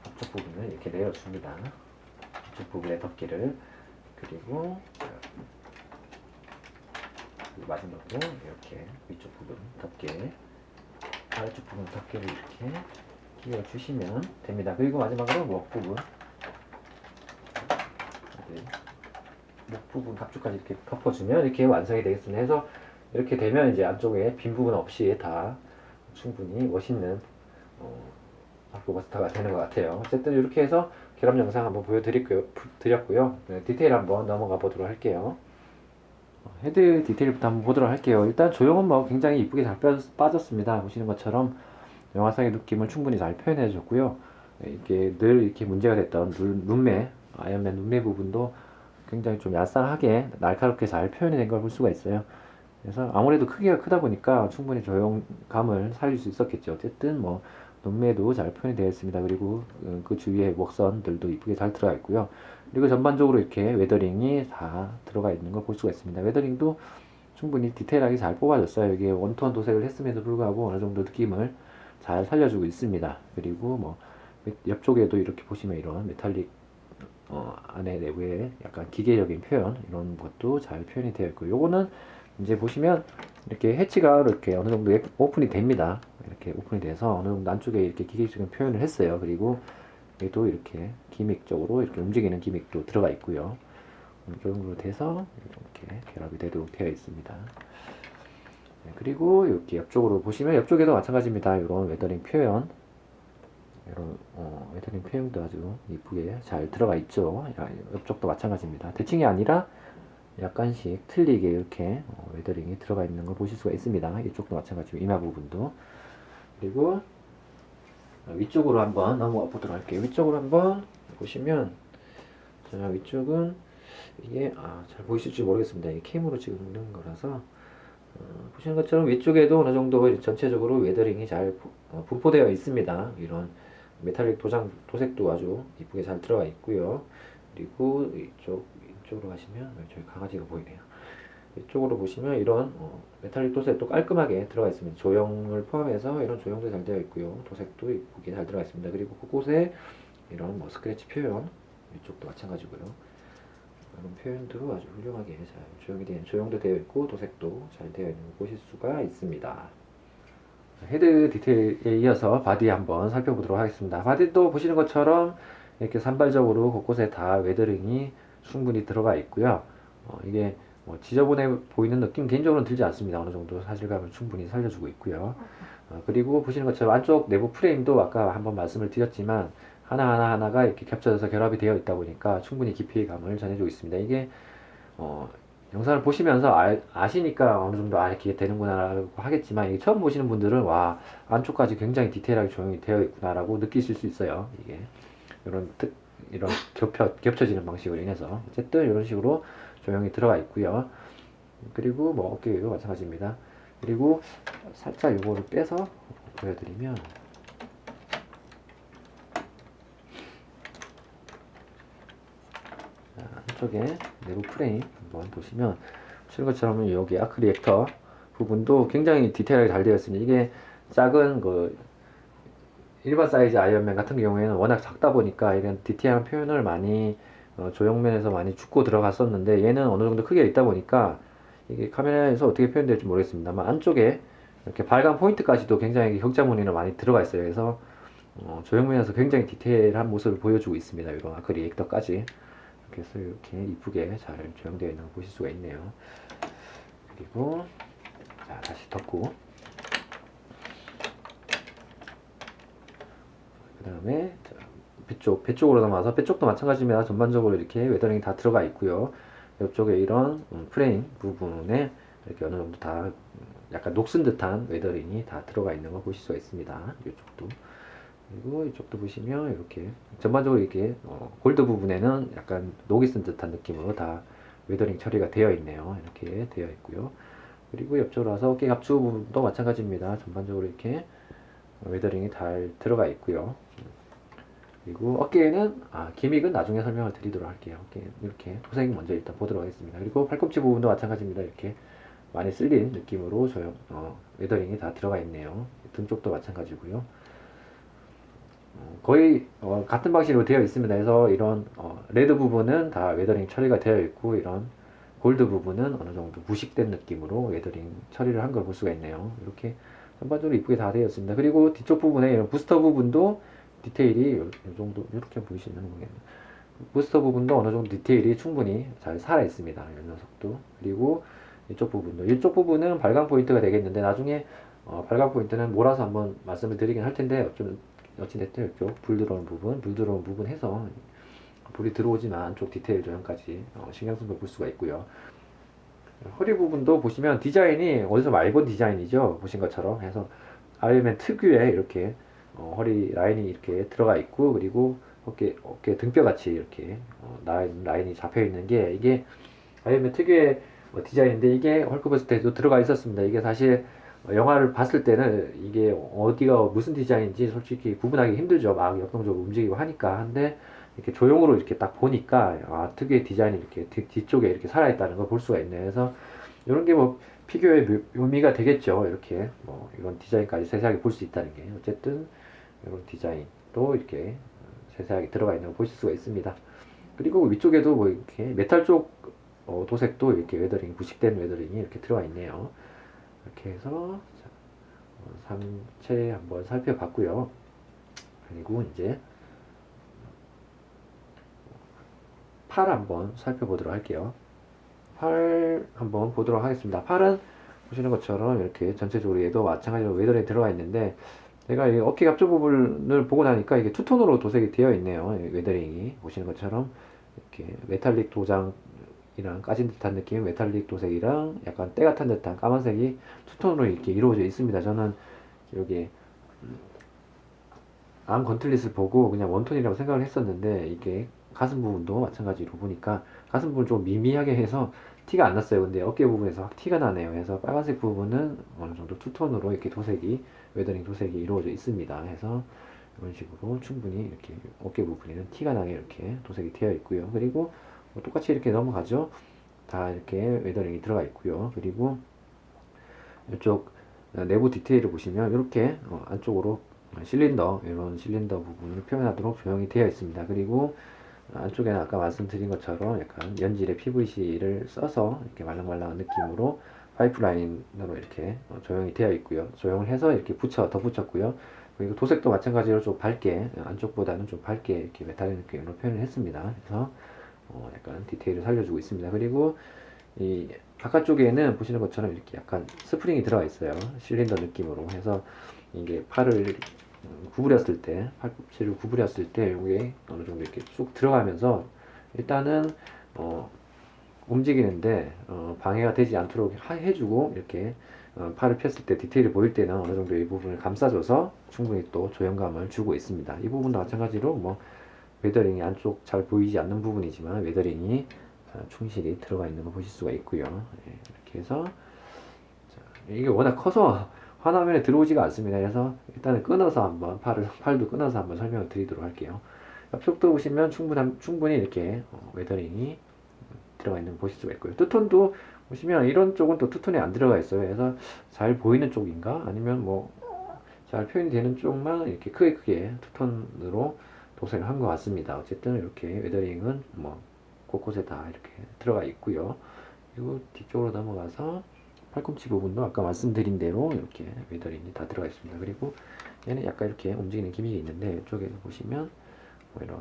앞쪽 부분을 이렇게 내려줍니다. 앞쪽 부분의 덮개를 그리고 마지막으로 이렇게 위쪽 부분 덮개 아래쪽 부분 덮개를 이렇게 끼워 주시면 됩니다. 그리고 마지막으로 목 부분 목 부분 갑주까지 이렇게 덮어주면 이렇게 완성이 되겠습니다. 해서 이렇게 되면 이제 안쪽에 빈 부분 없이 다 충분히 멋있는 버스터가 되는 것 같아요. 어쨌든 이렇게 해서 결합 영상 한번 보여드렸고요. 네, 디테일 한번 넘어가 보도록 할게요. 헤드 디테일부터 한번 보도록 할게요. 일단 조형은 뭐 굉장히 이쁘게 잘 빠졌습니다. 보시는 것처럼 영화상의 느낌을 충분히 잘 표현해 줬고요. 이게 늘 이렇게 문제가 됐던 눈매, 아이언맨 눈매 부분도 굉장히 좀 얄쌍하게 날카롭게 잘 표현이 된 걸 볼 수가 있어요. 그래서 아무래도 크기가 크다 보니까 충분히 조형감을 살릴 수 있었겠죠. 어쨌든 뭐 눈매도 잘 표현이 되어 있습니다. 그리고 그 주위에 목선들도 이쁘게 잘 들어가 있고요. 그리고 전반적으로 이렇게 웨더링이 다 들어가 있는 걸 볼 수가 있습니다. 웨더링도 충분히 디테일하게 잘 뽑아졌어요. 이게 원톤 도색을 했음에도 불구하고 어느 정도 느낌을 잘 살려주고 있습니다. 그리고 뭐 옆쪽에도 이렇게 보시면 이런 메탈릭 안에 내부에 약간 기계적인 표현 이런 것도 잘 표현이 되어 있고 요거는 이제 보시면 이렇게 해치가 이렇게 어느 정도 오픈이 됩니다. 이렇게 오픈이 돼서 어느 정도 안쪽에 이렇게 기계적인 표현을 했어요. 그리고 얘도 이렇게 기믹적으로 이렇게 움직이는 기믹도 들어가 있고요. 이런 식으로 돼서 이렇게 결합이 되도록 되어 있습니다. 네, 그리고 이렇게 옆쪽으로 보시면 옆쪽에도 마찬가지입니다. 이런 웨더링 표현 이런 웨더링 표현도 아주 이쁘게 잘 들어가 있죠. 옆쪽도 마찬가지입니다. 대칭이 아니라 약간씩 틀리게 이렇게 웨더링이 들어가 있는 걸 보실 수가 있습니다. 이쪽도 마찬가지고 이마 부분도. 그리고 위쪽으로 한번 넘어가 보도록 할게요. 위쪽으로 한번 보시면 자 위쪽은 이게 잘 보이실지 모르겠습니다. 이게 캠으로 찍는 거라서 보시는 것처럼 위쪽에도 어느 정도 전체적으로 웨더링이 잘 분포되어 있습니다. 이런 메탈릭 도색도 아주 이쁘게 잘 들어가 있고요. 그리고 이쪽으로 가시면 저기 강아지가 보이네요. 이쪽으로 보시면 이런 메탈릭 도색도 깔끔하게 들어가 있습니다. 조형을 포함해서 이런 조형도 잘 되어 있고요. 도색도 이쁘게 잘 들어가 있습니다. 그리고 곳곳에 이런 뭐 스크래치 표현, 이쪽도 마찬가지고요. 이런 표현도 아주 훌륭하게 잘 조형도 되어 있고 도색도 잘 되어 있는 걸 보실 수가 있습니다. 헤드 디테일에 이어서 바디 한번 살펴보도록 하겠습니다. 바디도 보시는 것처럼 이렇게 산발적으로 곳곳에 다 웨더링이 충분히 들어가 있고요. 이게 뭐 지저분해 보이는 느낌 개인적으로는 들지 않습니다. 어느 정도 사실감을 충분히 살려주고 있고요. 그리고 보시는 것처럼 안쪽 내부 프레임도 아까 한번 말씀을 드렸지만 하나가 이렇게 겹쳐져서 결합이 되어 있다 보니까 충분히 깊이감을 전해주고 있습니다. 이게 영상을 보시면서 아시니까 어느 정도 이렇게 되는구나 라고 하겠지만 이게 처음 보시는 분들은 와 안쪽까지 굉장히 디테일하게 조형이 되어 있구나 라고 느끼실 수 있어요. 이게 이런 겹쳐지는 방식으로 인해서 어쨌든 이런 식으로 조형이 들어가 있고요. 그리고 뭐 어깨도 마찬가지입니다. 그리고 살짝 이거를 빼서 보여드리면 안쪽에 내부 프레임 한번 보시면 것처럼 여기 아크리액터 부분도 굉장히 디테일하게 잘 되어 있습니다. 이게 작은 일반 사이즈 아이언맨 같은 경우에는 워낙 작다 보니까 이런 디테일한 표현을 많이 조형면에서 많이 죽고 들어갔었는데 얘는 어느 정도 크기가 있다 보니까 이게 카메라에서 어떻게 표현될지 모르겠습니다만 안쪽에 이렇게 발광 포인트까지도 굉장히 격자 무늬로 많이 들어가 있어요. 그래서 조형면에서 굉장히 디테일한 모습을 보여주고 있습니다. 이런 아크리액터까지 그래서 이렇게 이쁘게 잘 조형되어 있는 걸 보실 수가 있네요. 그리고 자 다시 덮고 그 다음에 배쪽으로 넘어와서 배쪽도 마찬가지입니다. 전반적으로 이렇게 웨더링이 다 들어가 있고요. 옆쪽에 이런 프레임 부분에 이렇게 어느 정도 다 약간 녹슨 듯한 웨더링이 다 들어가 있는 걸 보실 수가 있습니다. 이쪽도 그리고 이쪽도 보시면 이렇게 전반적으로 이렇게 골드 부분에는 약간 녹이 쓴 듯한 느낌으로 다 웨더링 처리가 되어 있네요. 이렇게 되어 있고요. 그리고 옆쪽으로 와서 어깨 갑주 부분도 마찬가지입니다. 전반적으로 이렇게 웨더링이 잘 들어가 있고요. 그리고 어깨에는 기믹은 나중에 설명을 드리도록 할게요. 이렇게 도색 먼저 일단 보도록 하겠습니다. 그리고 팔꿈치 부분도 마찬가지입니다. 이렇게 많이 쓸린 느낌으로 웨더링이 다 들어가 있네요. 등 쪽도 마찬가지고요. 거의 같은 방식으로 되어 있습니다. 그래서 이런 레드 부분은 다 웨더링 처리가 되어 있고 이런 골드 부분은 어느 정도 부식된 느낌으로 웨더링 처리를 한 걸 볼 수가 있네요. 이렇게 전반적으로 이쁘게 다 되어 있습니다. 그리고 뒤쪽 부분에 이런 부스터 부분도 디테일이 이 정도 이렇게 보이시면 모르겠네요. 부스터 부분도 어느 정도 디테일이 충분히 잘 살아 있습니다. 이 녀석도. 그리고 이쪽 부분은 발광 포인트가 되겠는데 나중에 발광 포인트는 몰아서 한번 말씀을 드리긴 할 텐데 어찌됐든 이쪽 불 들어오는 부분 해서 불이 들어오지만 안쪽 디테일 조형까지 신경 쓴 걸 볼 수가 있고요. 허리 부분도 보시면 디자인이 어디서 많이 본 디자인이죠. 보신 것처럼 해서 아이언맨 특유의 이렇게 허리 라인이 이렇게 들어가 있고 그리고 어깨 등뼈 같이 이렇게 라인이 잡혀 있는 게 이게 아이언맨 특유의 디자인인데 이게 헐크버스터에도 들어가 있었습니다. 이게 사실 영화를 봤을 때는 이게 어디가 무슨 디자인인지 솔직히 구분하기 힘들죠. 막 역동적으로 움직이고 하니까. 근데 이렇게 조형으로 이렇게 딱 보니까 특유의 디자인이 이렇게 뒤쪽에 이렇게 살아있다는 걸 볼 수가 있네요. 그래서 이런 게 뭐 피규어의 묘미가 되겠죠. 이렇게 이런 디자인까지 세세하게 볼 수 있다는 게 어쨌든 이런 디자인도 이렇게 세세하게 들어가 있는 걸 보실 수가 있습니다. 그리고 위쪽에도 뭐 이렇게 메탈 쪽 도색도 이렇게 부식된 웨더링이 이렇게 들어가 있네요. 이렇게 해서 상체 한번 살펴봤고요. 그리고 이제 팔 한번 살펴보도록 할게요. 팔 한번 보도록 하겠습니다. 팔은 보시는 것처럼 이렇게 전체적으로 얘도 마찬가지로 웨더링이 들어가 있는데 제가 이 어깨 갑주 부분을 보고 나니까 이게 투톤으로 도색이 되어 있네요. 웨더링이 보시는 것처럼 이렇게 메탈릭 도장이랑 까진 듯한 느낌 메탈릭 도색이랑 약간 때 같은 듯한 까만색이 투톤으로 이렇게 이루어져 있습니다. 저는 여기 암 건틀릿을 보고 그냥 원톤이라고 생각을 했었는데 이게 가슴 부분도 마찬가지로 보니까 가슴 부분 좀 미미하게 해서 티가 안 났어요. 근데 어깨 부분에서 확 티가 나네요. 그래서 빨간색 부분은 어느 정도 투톤으로 이렇게 웨더링 도색이 이루어져 있습니다. 그래서 이런 식으로 충분히 이렇게 어깨 부분에는 티가 나게 이렇게 도색이 되어 있고요. 그리고 똑같이 이렇게 넘어가죠. 다 이렇게 웨더링이 들어가 있고요. 그리고 이쪽 내부 디테일을 보시면 이렇게 안쪽으로 실린더, 이런 실린더 부분을 표현하도록 조형이 되어 있습니다. 그리고 안쪽에는 아까 말씀드린 것처럼 약간 연질의 PVC를 써서 이렇게 말랑말랑한 느낌으로 파이프라인으로 이렇게 조형이 되어 있고요. 조형을 해서 이렇게 덧붙였고요. 그리고 도색도 마찬가지로 좀 밝게, 안쪽보다는 좀 밝게 이렇게 메탈의 느낌으로 표현을 했습니다. 그래서 약간 디테일을 살려주고 있습니다. 그리고 이 바깥쪽에는 보시는 것처럼 이렇게 약간 스프링이 들어가 있어요. 실린더 느낌으로 해서 이게 팔을 구부렸을 때, 팔꿈치를 구부렸을 때 이게 어느 정도 이렇게 쑥 들어가면서 일단은 움직이는데 방해가 되지 않도록 해주고 이렇게 팔을 폈을 때 디테일이 보일 때는 어느 정도 이 부분을 감싸줘서 충분히 또 조형감을 주고 있습니다. 이 부분도 마찬가지로 뭐 웨더링이 안쪽 잘 보이지 않는 부분이지만 웨더링이 충실히 들어가 있는 거 보실 수가 있고요. 예, 이렇게 해서 이게 워낙 커서 화면에 들어오지가 않습니다. 그래서 일단은 끊어서 한번 팔도 끊어서 한번 설명을 드리도록 할게요. 옆쪽도 보시면 충분히 이렇게 웨더링이 들어가 있는 거 보실 수가 있고요. 투톤도 보시면 이런 쪽은 또 투톤이 안 들어가 있어요. 그래서 잘 보이는 쪽인가 아니면 뭐 잘 표현이 되는 쪽만 이렇게 크게 투톤으로 도색을 한 것 같습니다. 어쨌든 이렇게 웨더링은 뭐 곳곳에 다 이렇게 들어가 있고요. 그리고 뒤쪽으로 넘어가서 팔꿈치 부분도 아까 말씀드린 대로 이렇게 웨더링이 다 들어가 있습니다. 그리고 얘는 약간 이렇게 움직이는 기믹이 있는데 이쪽에 보시면 뭐 이런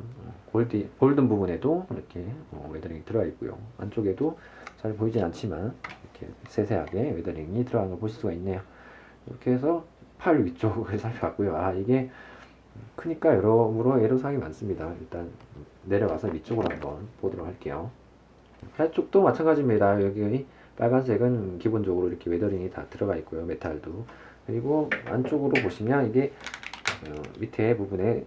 골든 부분에도 이렇게 웨더링이 들어가 있고요. 안쪽에도 잘 보이진 않지만 이렇게 세세하게 웨더링이 들어간 걸 보실 수가 있네요. 이렇게 해서 팔 위쪽을 살펴봤고요. 아, 이게 크니까 여러모로 애로사항이 많습니다. 일단 내려가서 위쪽으로 한번 보도록 할게요. 팔 쪽도 마찬가지입니다. 여기 빨간색은 기본적으로 이렇게 웨더링이 다 들어가 있고요. 메탈도. 그리고 안쪽으로 보시면 이게 밑에 부분에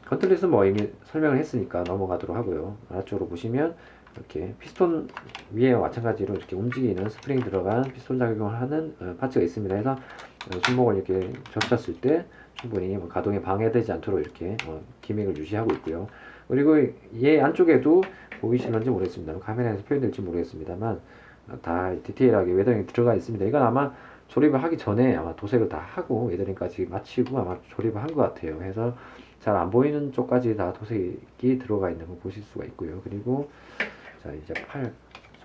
컨트롤은 뭐 이미 설명을 했으니까 넘어가도록 하고요. 아래쪽으로 보시면 이렇게 피스톤 위에 마찬가지로 이렇게 움직이는 스프링 들어간 피스톤 작용을 하는 파츠가 있습니다. 그래서 손목을 이렇게 젖혔을 때 충분히 뭐 가동에 방해되지 않도록 이렇게 기믹을 유지하고 있고요. 그리고 얘 안쪽에도 보이시는지 모르겠습니다. 카메라에서 표현될지 모르겠습니다만 다 디테일하게 웨더링이 들어가 있습니다. 이건 아마 조립을 하기 전에 아마 도색을 다 하고 웨더링까지 마치고 아마 조립을 한 것 같아요. 그래서 잘 안 보이는 쪽까지 다 도색이 들어가 있는 거 보실 수가 있고요. 그리고 자, 이제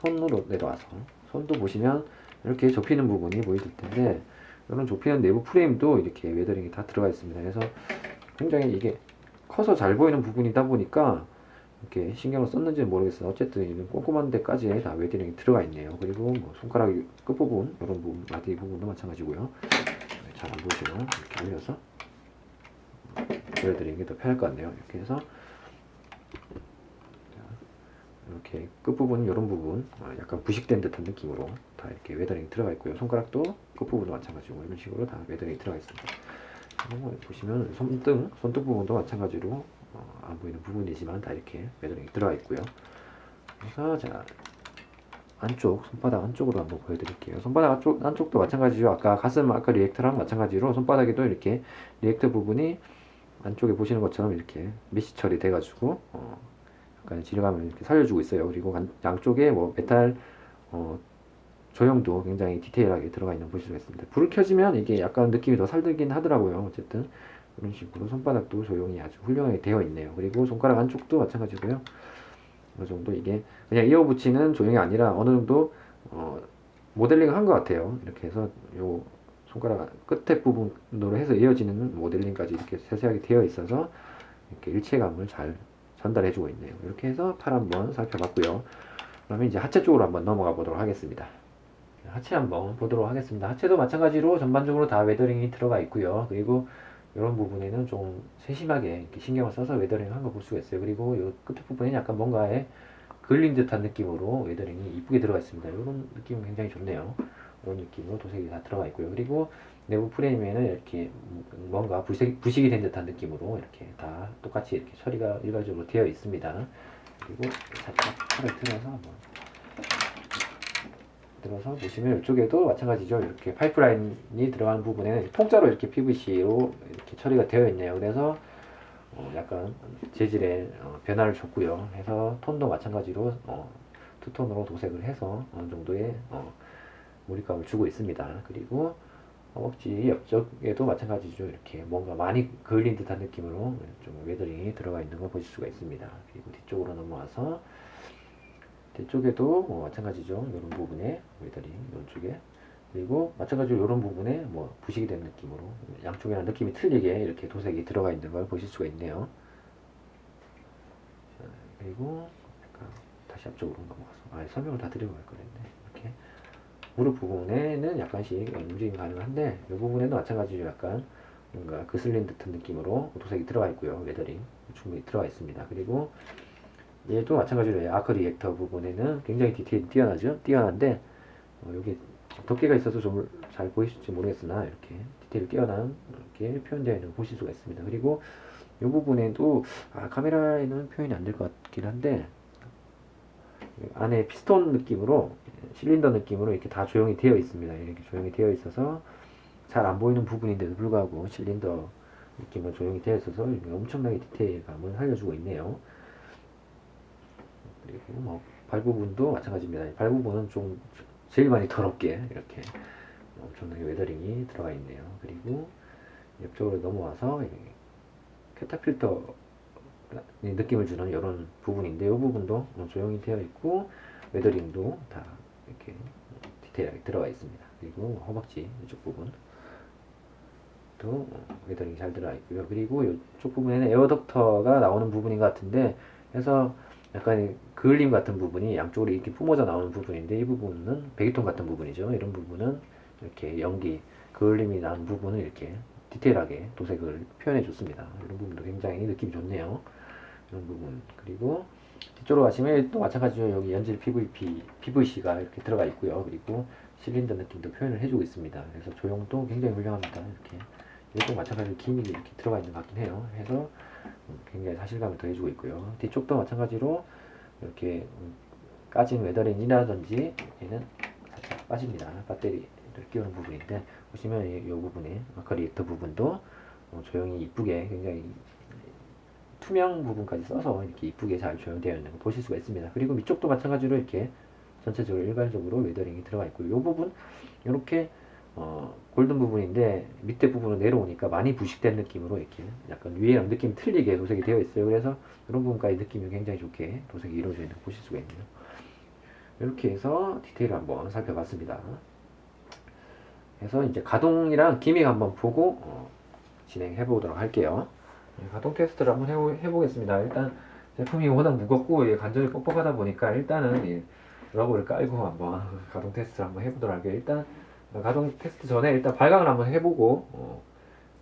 손으로 내려와서 손도 보시면 이렇게 접히는 부분이 보이실 텐데 이런 좁히는 내부 프레임도 이렇게 웨더링이 다 들어가 있습니다. 그래서 굉장히 이게 커서 잘 보이는 부분이다 보니까 이렇게 신경을 썼는지는 모르겠어요. 어쨌든 이런 꼼꼼한 데까지 다 웨더링이 들어가 있네요. 그리고 뭐 손가락 끝부분, 이런 부분, 마디 부분도 마찬가지고요. 잘 안 보이시면 이렇게 올려서 보여드리는 게 더 편할 것 같네요. 이렇게 해서 이렇게 끝부분, 이런 부분 약간 부식된 듯한 느낌으로 다 이렇게 웨더링이 들어가 있고요. 손가락도 끝부분도 마찬가지고 이런 식으로 다 웨더링이 들어가 있습니다. 보시면 손등 부분도 마찬가지로 안 보이는 부분이지만 다 이렇게 웨더링이 들어가 있고요. 그래서 자, 손바닥 안쪽으로 한번 보여드릴게요. 손바닥 안쪽도 마찬가지죠. 아까 리액터랑 마찬가지로 손바닥에도 이렇게 리액터 부분이 안쪽에 보시는 것처럼 이렇게 메쉬 처리 돼가지고 약간 질감을 이렇게 살려주고 있어요. 그리고 양쪽에 뭐 메탈 조형도 굉장히 디테일하게 들어가 있는 거 보실 수가 있습니다. 불을 켜지면 이게 약간 느낌이 더 살들긴 하더라고요. 어쨌든 이런 식으로 손바닥도 조형이 아주 훌륭하게 되어 있네요. 그리고 손가락 안쪽도 마찬가지고요. 어느 정도 이게 그냥 이어 붙이는 조형이 아니라 어느 정도 모델링을 한 것 같아요. 이렇게 해서 요 손가락 끝에 부분으로 해서 이어지는 모델링까지 이렇게 세세하게 되어 있어서 이렇게 일체감을 잘 전달해주고 있네요. 이렇게 해서 팔 한번 살펴봤고요. 그러면 이제 하체 쪽으로 한번 넘어가 보도록 하겠습니다. 하체 한번 보도록 하겠습니다. 하체도 마찬가지로 전반적으로 다 웨더링이 들어가 있고요. 그리고 이런 부분에는 좀 세심하게 이렇게 신경을 써서 웨더링을 한 거 볼 수가 있어요. 그리고 이 끝에 부분에 약간 뭔가에 그을린 듯한 느낌으로 웨더링이 이쁘게 들어가 있습니다. 이런 느낌은 굉장히 좋네요. 이런 느낌으로 도색이 다 들어가 있고요. 그리고 내부 프레임에는 이렇게 뭔가 부식이 된 듯한 느낌으로 이렇게 다 똑같이 이렇게 처리가 일괄적으로 되어 있습니다. 그리고 살짝 팔을 들어서 보시면 이쪽에도 마찬가지죠. 이렇게 파이프라인이 들어가는 부분에는 통짜로 이렇게 PVC로 이렇게 처리가 되어 있네요. 그래서 약간 재질의 변화를 줬고요. 해서 톤도 마찬가지로 투톤으로 도색을 해서 어느 정도의 몰입감을 주고 있습니다. 그리고 허벅지 옆쪽에도 마찬가지죠. 이렇게 뭔가 많이 그을린 듯한 느낌으로 좀 웨더링이 들어가 있는 걸 보실 수가 있습니다. 그리고 뒤쪽으로 넘어와서 뒤쪽에도 마찬가지죠. 이런 부분에 웨더링, 이쪽에. 그리고 마찬가지로 이런 부분에 부식이 된 느낌으로 양쪽이랑 느낌이 틀리게 이렇게 도색이 들어가 있는 걸 보실 수가 있네요. 자, 그리고 다시 앞쪽으로 넘어가서 설명을 다 드리고 갈 거랬네. 이렇게 무릎 부분에는 약간씩 움직임이 가능한데 이 부분에도 마찬가지로 약간 뭔가 그슬린 듯한 느낌으로 도색이 들어가 있고요. 웨더링 충분히 들어가 있습니다. 그리고 얘도 마찬가지로 아크 리액터 부분에는 굉장히 디테일이 뛰어나죠. 뛰어난데 여기 덮개가 있어서 좀 잘 보이실지 모르겠으나 이렇게 디테일 뛰어난 이렇게 표현되어 있는 걸 보실 수가 있습니다. 그리고 이 부분에도 카메라에는 표현이 안 될 것 같긴 한데 안에 피스톤 느낌으로 실린더 느낌으로 이렇게 다 조형이 되어 있습니다. 이렇게 조형이 되어 있어서 잘 안 보이는 부분인데도 불구하고 실린더 느낌으로 조형이 되어 있어서 엄청나게 디테일감을 살려주고 있네요. 그리고 발 부분도 마찬가지입니다. 발 부분은 좀 제일 많이 더럽게 이렇게 엄청나게 웨더링이 들어가 있네요. 그리고 옆쪽으로 넘어와서 캐타필터 느낌을 주는 이런 부분인데 이 부분도 조형이 되어 있고 웨더링도 다 이렇게 디테일하게 들어가 있습니다. 그리고 허벅지 이쪽 부분도 웨더링이 잘 들어가 있고요. 그리고 이쪽 부분에는 에어덕터가 나오는 부분인 것 같은데 해서 약간 그을림 같은 부분이 양쪽으로 이렇게 뿜어져 나오는 부분인데 이 부분은 배기통 같은 부분이죠. 이런 부분은 이렇게 연기, 그을림이 나는 부분을 이렇게 디테일하게 도색을 표현해 줬습니다. 이런 부분도 굉장히 느낌이 좋네요. 이런 부분. 그리고 뒤쪽으로 가시면 또 마찬가지로 여기 연질 PVC가 이렇게 들어가 있고요. 그리고 실린더 느낌도 표현을 해주고 있습니다. 그래서 조형도 굉장히 훌륭합니다. 이렇게. 이것도 마찬가지로 기믹이 이렇게 들어가 있는 것 같긴 해요. 해서 굉장히 사실감을 더해주고 있고요. 뒤쪽도 마찬가지로 이렇게 까진 웨더링이라든지 얘는 살짝 빠집니다. 배터리를 끼우는 부분인데 보시면 이 부분에 아까 리액터 부분도 조형이 이쁘게 굉장히 투명 부분까지 써서 이렇게 이쁘게 잘 조형되어 있는 거 보실 수가 있습니다. 그리고 위쪽도 마찬가지로 이렇게 전체적으로 일괄적으로 웨더링이 들어가 있고 이 부분 이렇게 골든 부분인데 밑에 부분으로 내려오니까 많이 부식된 느낌으로 이렇게 약간 위에랑 느낌이 틀리게 도색이 되어 있어요. 그래서 이런 부분까지 느낌이 굉장히 좋게 도색이 이루어져 있는 거 보실 수가 있네요. 이렇게 해서 디테일을 한번 살펴봤습니다. 그래서 이제 가동이랑 기믹 한번 보고 진행해 보도록 할게요. 가동 테스트를 한번 해보겠습니다. 일단 제품이 워낙 무겁고 간절히 뻑뻑하다 보니까 일단은 러브를 깔고 한번 가동 테스트를 한번 해보도록 할게요. 일단 가동 테스트 전에 일단 발광을 한번 해보고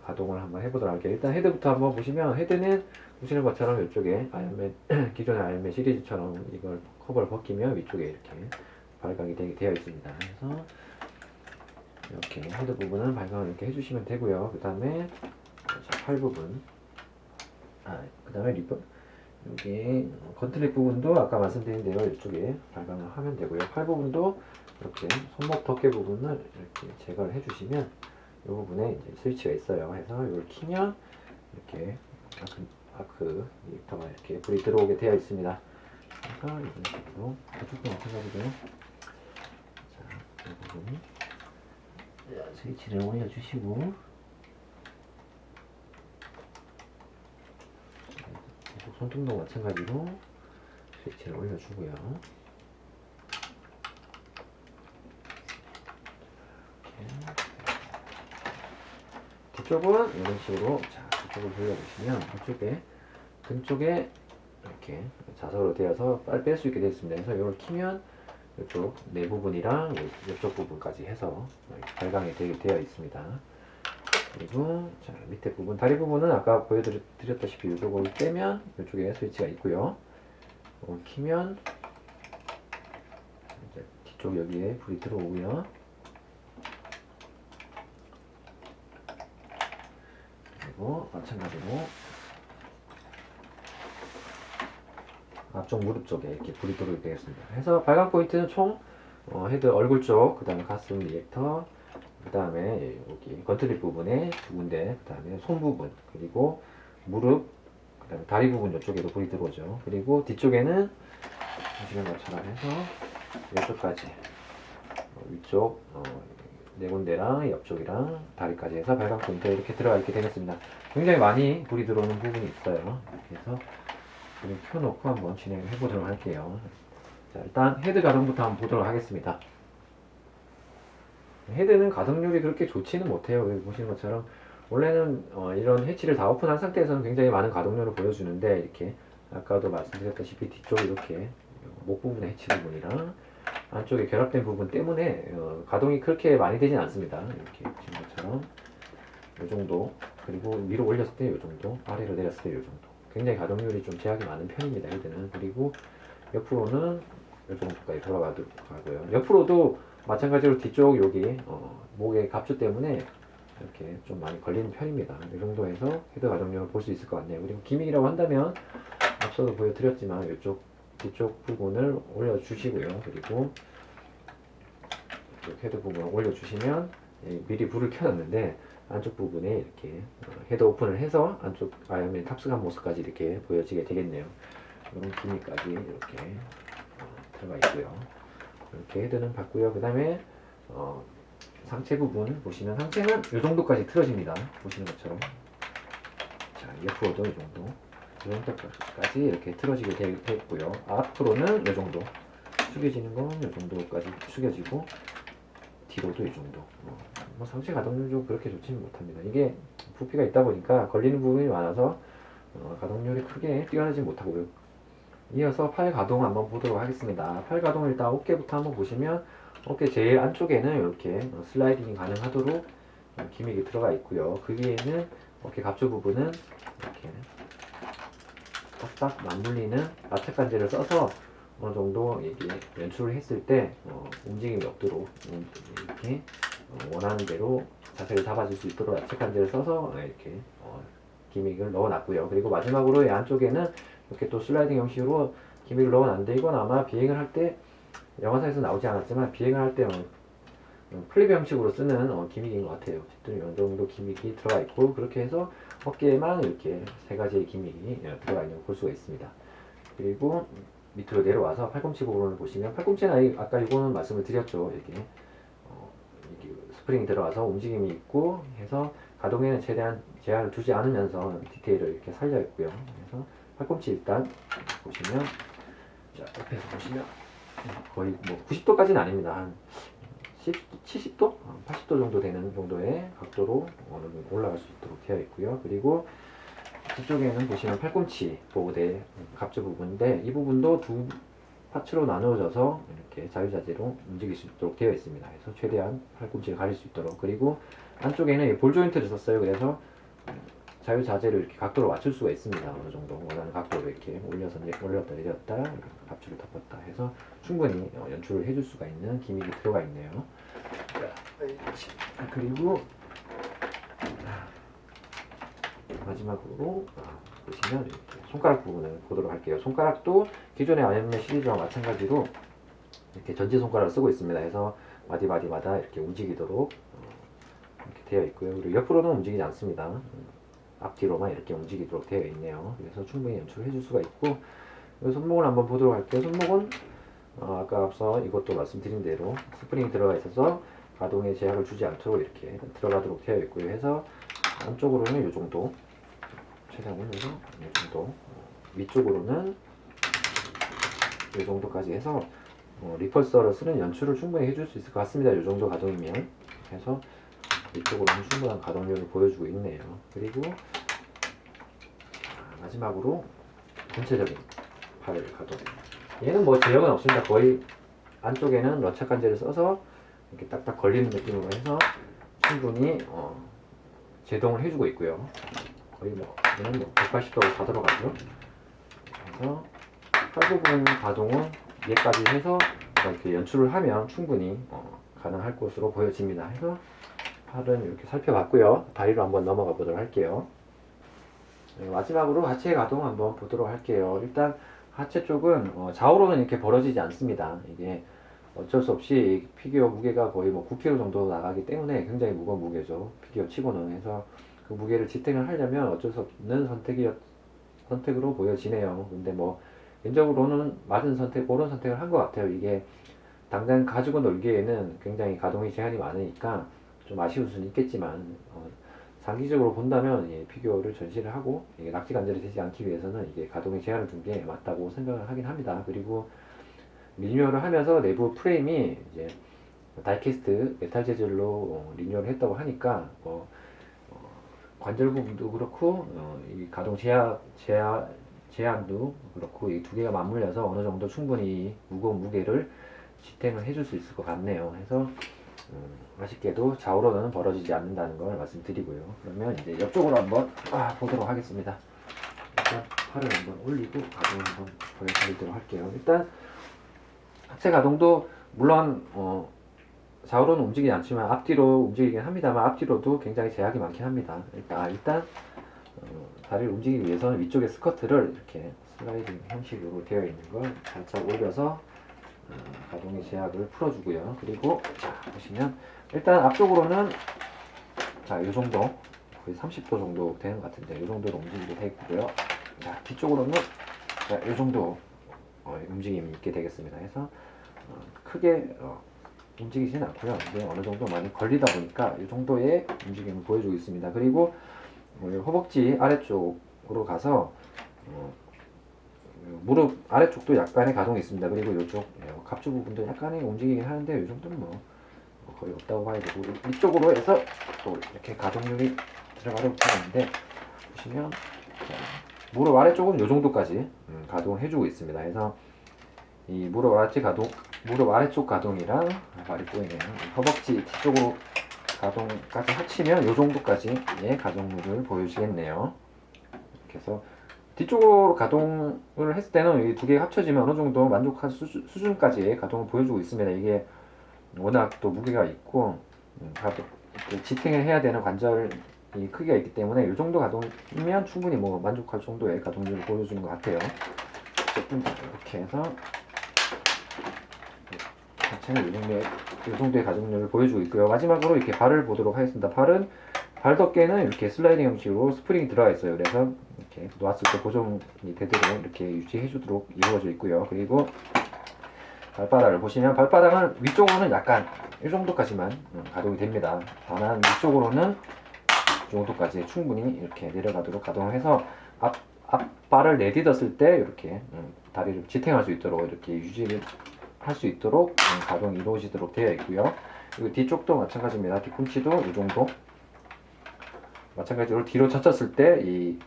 가동을 한번 해보도록 할게요. 일단 헤드부터 한번 보시면 헤드는 보시는 것처럼 이쪽에 아이언맨 기존의 아이언맨 시리즈처럼 이걸 커버를 벗기면 위쪽에 이렇게 발광이 되어 있습니다. 그래서 이렇게 헤드 부분은 발광을 이렇게 해주시면 되고요. 그 다음에 팔 부분, 그 다음에 리본 여기 건틀릿 부분도 아까 말씀드린 대로 이쪽에 발광을 하면 되고요. 팔 부분도 이렇게 손목 덮개 부분을 이렇게 제거를 해주시면 이 부분에 이제 스위치가 있어요. 해서 이걸 키면 이렇게 아크 리액터가 이렇게 불이 들어오게 되어 있습니다. 그래서 이런 식으로 이쪽도 마찬가지고요. 자, 이 부분 스위치를 올려주시고 손등도 마찬가지로 스위치를 올려주고요. 뒤쪽은 이런 식으로 뒤쪽을 돌려보시면 이쪽에 등 쪽에 이렇게 자석으로 되어서 빨리 뺄 수 있게 되어 있습니다. 그래서 이걸 키면 이쪽 내 부분이랑 이쪽 부분까지 해서 발광이 되어 있습니다. 그리고 밑에 부분 다리 부분은 아까 보여드렸다시피 이쪽을 빼면 이쪽에 스위치가 있고요. 이걸 키면 이제 뒤쪽 여기에 불이 들어오고요. 그리고 마찬가지로 앞쪽 무릎 쪽에 이렇게 불이 들어오게 되겠습니다. 그래서 발광 포인트는 총 헤드 얼굴 쪽, 그 다음에 가슴 리액터, 그 다음에 여기 건틀릿 부분에 두 군데, 그 다음에 손 부분, 그리고 무릎, 그다음에 다리 부분 이쪽에도 불이 들어오죠. 그리고 뒤쪽에는 보시는 것처럼 해서 이쪽까지 위쪽 네 군데랑 옆쪽이랑 다리까지 해서 발광 포인트 이렇게 들어가 있게 되겠습니다. 굉장히 많이 불이 들어오는 부분이 있어요. 이렇게 해서 불을 켜놓고 한번 진행을 해보도록 할게요. 자, 일단 헤드 가동부터 한번 보도록 하겠습니다. 헤드는 가동률이 그렇게 좋지는 못해요. 여기 보시는 것처럼 원래는 이런 해치를 다 오픈한 상태에서는 굉장히 많은 가동률을 보여주는데, 이렇게 아까도 말씀드렸다시피 뒤쪽 이렇게 목 부분의 해치 부분이랑 안쪽에 결합된 부분 때문에 가동이 그렇게 많이 되진 않습니다. 이렇게 보시는 것처럼 이 정도, 그리고 위로 올렸을 때 이 정도, 아래로 내렸을 때 이 정도, 굉장히 가동률이 좀 제약이 많은 편입니다. 헤드는. 그리고 옆으로는 이 정도까지 돌아가도록 하고요. 옆으로도 마찬가지로 뒤쪽 여기 목의 갑주 때문에 이렇게 좀 많이 걸리는 편입니다. 이 정도에서 헤드 가동률을 볼 수 있을 것 같네요. 그리고 기믹이라고 한다면 앞서도 보여드렸지만 이쪽 뒤쪽 부분을 올려주시고요. 그리고 이쪽 헤드 부분을 올려주시면 미리 불을 켜놨는데 안쪽 부분에 이렇게 헤드 오픈을 해서 안쪽 아이언맨 탑승한 모습까지 이렇게 보여지게 되겠네요. 이런 기믹까지 이렇게 들어가 있고요. 이렇게 헤드는 봤고요. 그 다음에 상체 부분 보시면 상체는 이 정도까지 틀어집니다. 보시는 것처럼. 자, 옆으로도 이 정도. 이 정도까지 이렇게 틀어지게 됐고요. 앞으로는 이 정도. 숙여지는 건 이 정도까지 숙여지고, 뒤로도 이 정도. 뭐 상체 가동률도 그렇게 좋지는 못합니다. 이게 부피가 있다 보니까 걸리는 부분이 많아서 가동률이 크게 뛰어나지 못하고요. 이어서 팔 가동 한번 보도록 하겠습니다. 팔 가동 일단 어깨부터 한번 보시면 어깨 제일 안쪽에는 이렇게 슬라이딩이 가능하도록 기믹이 들어가 있고요. 그 위에는 어깨 갑주 부분은 이렇게 딱딱 맞물리는 라체 관제를 써서 어느 정도 이게 연출을 했을 때 움직임이 없도록 이렇게 원하는 대로 자세를 잡아줄 수 있도록 라체 관제를 써서 이렇게 기믹을 넣어놨고요. 그리고 마지막으로 이 안쪽에는 이렇게 또 슬라이딩 형식으로 기믹을 넣어놨는데, 이건 아마 비행을 할 때 영화상에서 나오지 않았지만 비행을 할 때 플립 형식으로 쓰는 기믹인 것 같아요. 어쨌든 이 정도 기믹이 들어가 있고, 그렇게 해서 어깨에만 이렇게 세 가지의 기믹이 들어가 있는 걸 볼 수가 있습니다. 그리고 밑으로 내려와서 팔꿈치 부분을 보시면, 팔꿈치는 아까 이거는 말씀을 드렸죠. 이렇게 스프링이 들어가서 움직임이 있고 해서 가동에는 최대한 제한을 두지 않으면서 디테일을 이렇게 살려 있고요. 그래서 팔꿈치 일단 보시면, 자, 옆에서 보시면 거의 뭐 90도까지는 아닙니다. 한 70도? 80도 정도 되는 정도의 각도로 올라갈 수 있도록 되어 있고요. 그리고 뒤쪽에는 보시면 팔꿈치 보호대 갑주 부분인데, 이 부분도 두 파츠로 나누어져서 이렇게 자유자재로 움직일 수 있도록 되어 있습니다. 그래서 최대한 팔꿈치를 가릴 수 있도록. 그리고 안쪽에는 볼 조인트를 썼어요. 그래서 자유자재로 이렇게 각도를 맞출 수가 있습니다. 어느 정도 원하는 각도로 이렇게 올렸다 내렸다, 갑주를 덮었다 해서 충분히 연출을 해줄 수가 있는 기믹이 들어가 있네요. 자, 그리고 마지막으로 보시면 이렇게 손가락 부분을 보도록 할게요. 손가락도 기존의 아이언맨 시리즈와 마찬가지로 이렇게 전지 손가락을 쓰고 있습니다. 그래서 마디마디마다 이렇게 움직이도록 이렇게 되어 있고요. 그리고 옆으로는 움직이지 않습니다. 앞뒤로만 이렇게 움직이도록 되어 있네요. 그래서 충분히 연출을 해줄 수가 있고, 손목을 한번 보도록 할게요. 손목은 아까 앞서 이것도 말씀드린 대로 스프링이 들어가 있어서 가동에 제약을 주지 않도록 이렇게 들어가도록 되어 있고요. 해서 안쪽으로는 이 정도, 최대한 올려서 이 정도, 위쪽으로는 이 정도까지 해서 리펄서를 쓰는 연출을 충분히 해줄 수 있을 것 같습니다. 이 정도 가동이면. 그래서 이쪽으로는 충분한 가동률을 보여주고 있네요. 그리고 마지막으로 전체적인 팔 가동. 얘는 뭐 제형은 없습니다. 거의 안쪽에는 러착 관제를 써서 이렇게 딱딱 걸리는 느낌으로 해서 충분히 제동을 해주고 있고요. 거의 뭐 얘는 뭐 180도로 다 들어가죠. 그래서 팔 부분 가동은 얘까지 해서 이렇게 연출을 하면 충분히 가능할 것으로 보여집니다. 해서 팔은 이렇게 살펴봤고요. 다리로 한번 넘어가 보도록 할게요. 마지막으로 하체 가동 한번 보도록 할게요. 일단 하체 쪽은 좌우로는 이렇게 벌어지지 않습니다. 이게 어쩔 수 없이 피규어 무게가 거의 뭐 9kg 정도 나가기 때문에 굉장히 무거운 무게죠. 피규어 치고는. 해서 그 무게를 지탱을 하려면 어쩔 수 없는 선택으로 보여지네요. 근데 뭐 개인적으로는 맞은 선택, 옳은 선택을 한 것 같아요. 이게 당장 가지고 놀기에는 굉장히 가동이 제한이 많으니까 좀 아쉬울 수는 있겠지만 장기적으로 본다면 피규어를 전시를 하고 이게 낙지 관절이 되지 않기 위해서는 이게 가동에 제한을 둔 게 맞다고 생각을 하긴 합니다. 그리고 리뉴얼을 하면서 내부 프레임이 이제 다이캐스트 메탈 재질로 리뉴얼을 했다고 하니까 관절 부분도 그렇고 이 가동 제한도 그렇고 이 두 개가 맞물려서 어느 정도 충분히 무거운 무게를 지탱을 해줄 수 있을 것 같네요. 해서 아쉽게도 좌우로는 벌어지지 않는다는 걸 말씀드리고요. 그러면 이제 옆쪽으로 한번 보도록 하겠습니다. 일단 팔을 한번 올리고 가동을 한번 보여드리도록 할게요. 일단 하체 가동도 물론 좌우로는 움직이지 않지만 앞뒤로 움직이긴 합니다만 앞뒤로도 굉장히 제약이 많긴 합니다. 일단 다리를 움직이기 위해서는 위쪽에 스커트를 이렇게 슬라이딩 형식으로 되어 있는 걸 살짝 올려서 가동의 제약을 풀어주고요. 그리고 자 보시면 일단 앞쪽으로는 자 이 정도 거의 30도 정도 되는 것 같은데 이 정도로 움직이게 되고요. 자 뒤쪽으로는 자 이 정도 움직임이 있게 되겠습니다. 그래서 크게 움직이지는 않고요. 근데 어느 정도 많이 걸리다 보니까 이 정도의 움직임을 보여주고 있습니다. 그리고 허벅지 아래쪽으로 가서 무릎 아래쪽도 약간의 가동이 있습니다. 그리고 이쪽 갑주 부분도 약간의 움직이긴 하는데 이 정도는 뭐 거의 없다고 봐야 되고 이쪽으로 해서 또 이렇게 가동률이 들어가려고 하는데 보시면 무릎 아래쪽은 이 정도까지 가동을 해주고 있습니다. 그래서 이 무릎 아래쪽 가동이랑 말이 꼬이네요. 허벅지 뒤쪽으로 가동까지 합치면 이 정도까지의 가동률을 보여주겠네요. 이렇게 해서 뒤쪽으로 가동을 했을 때는 이 두 개가 합쳐지면 어느 정도 만족한 수준까지의 가동을 보여주고 있습니다. 이게 워낙 또 무게가 있고 지탱을 해야 되는 관절이 크기가 있기 때문에 이 정도 가동이면 충분히 뭐 만족할 정도의 가동률을 보여주는 것 같아요. 어쨌든 이렇게 해서 자체는 이 정도의 가동률을 보여주고 있고요. 마지막으로 이렇게 발을 보도록 하겠습니다. 발 덮개는 이렇게 슬라이딩 형식으로 스프링이 들어가 있어요. 그래서 이렇게 놓았을 때 고정이 되도록 이렇게 유지해 주도록 이루어져 있고요. 그리고 발바닥을 보시면 발바닥은 위쪽으로는 약간 이 정도까지만 가동이 됩니다. 다만 위쪽으로는 이 정도까지 충분히 이렇게 내려가도록 가동을 해서 앞발을 내딛었을 때 이렇게 다리를 지탱할 수 있도록 이렇게 유지를 할 수 있도록 가동이 이루어지도록 되어 있고요. 그리고 뒤쪽도 마찬가지입니다. 뒤꿈치도 이 정도 마찬가지로 뒤로 젖혔을 때 이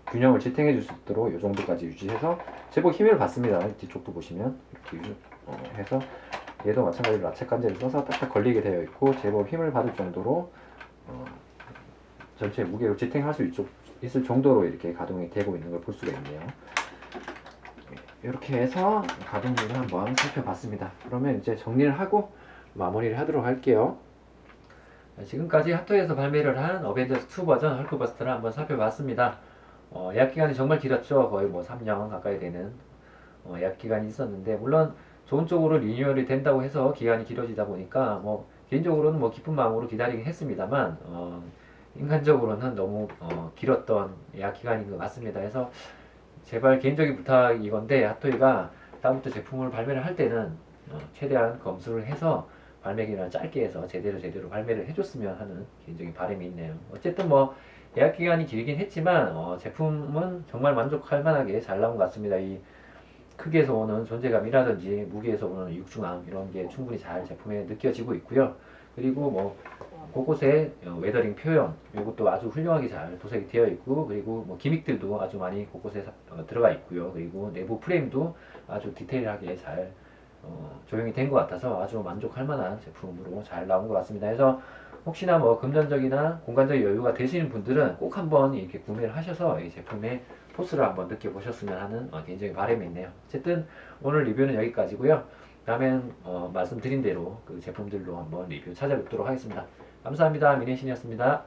균형을 지탱해 줄 수 있도록 이 정도까지 유지해서 제법 힘을 받습니다. 뒤쪽도 보시면 이렇게 해서 얘도 마찬가지로 라체 관절을 써서 딱딱 걸리게 되어 있고 제법 힘을 받을 정도로 전체 무게를 지탱할 수 있을 정도로 이렇게 가동이 되고 있는 걸 볼 수가 있네요. 이렇게 해서 가동률을 한번 살펴봤습니다. 그러면 이제 정리를 하고 마무리를 하도록 할게요. 지금까지 핫토이에서 발매를 한 어벤져스 2 버전 헐크버스터를 한번 살펴봤습니다. 예약 기간이 정말 길었죠. 거의 뭐 3년 가까이 되는 예약 기간이 있었는데 물론 좋은 쪽으로 리뉴얼이 된다고 해서 기간이 길어지다 보니까 뭐 개인적으로는 뭐 기쁜 마음으로 기다리긴 했습니다만 인간적으로는 너무 길었던 예약 기간인 것 같습니다. 그래서 제발 개인적인 부탁이건데 핫토이가 다음부터 제품을 발매를 할 때는 최대한 검수를 해서 발매 기간을 짧게 해서 제대로 발매를 해줬으면 하는 개인적인 바람이 있네요. 어쨌든 뭐 예약 기간이 길긴 했지만 제품은 정말 만족할 만하게 잘 나온 것 같습니다. 이 크기에서 오는 존재감이라든지 무게에서 오는 육중함 이런 게 충분히 잘 제품에 느껴지고 있고요. 그리고 뭐 곳곳에 웨더링 표현 이것도 아주 훌륭하게 잘 도색이 되어 있고 그리고 뭐 기믹들도 아주 많이 곳곳에 들어가 있고요. 그리고 내부 프레임도 아주 디테일하게 잘 조형이 된 것 같아서 아주 만족할 만한 제품으로 잘 나온 것 같습니다. 그래서 혹시나 뭐 금전적이나 공간적 여유가 되시는 분들은 꼭 한번 이렇게 구매를 하셔서 이 제품의 포스를 한번 느껴보셨으면 하는 개인적인 바람이 있네요. 어쨌든 오늘 리뷰는 여기까지고요. 다음엔 말씀드린 대로 그 제품들로 한번 리뷰 찾아뵙도록 하겠습니다. 감사합니다. 미네신이었습니다.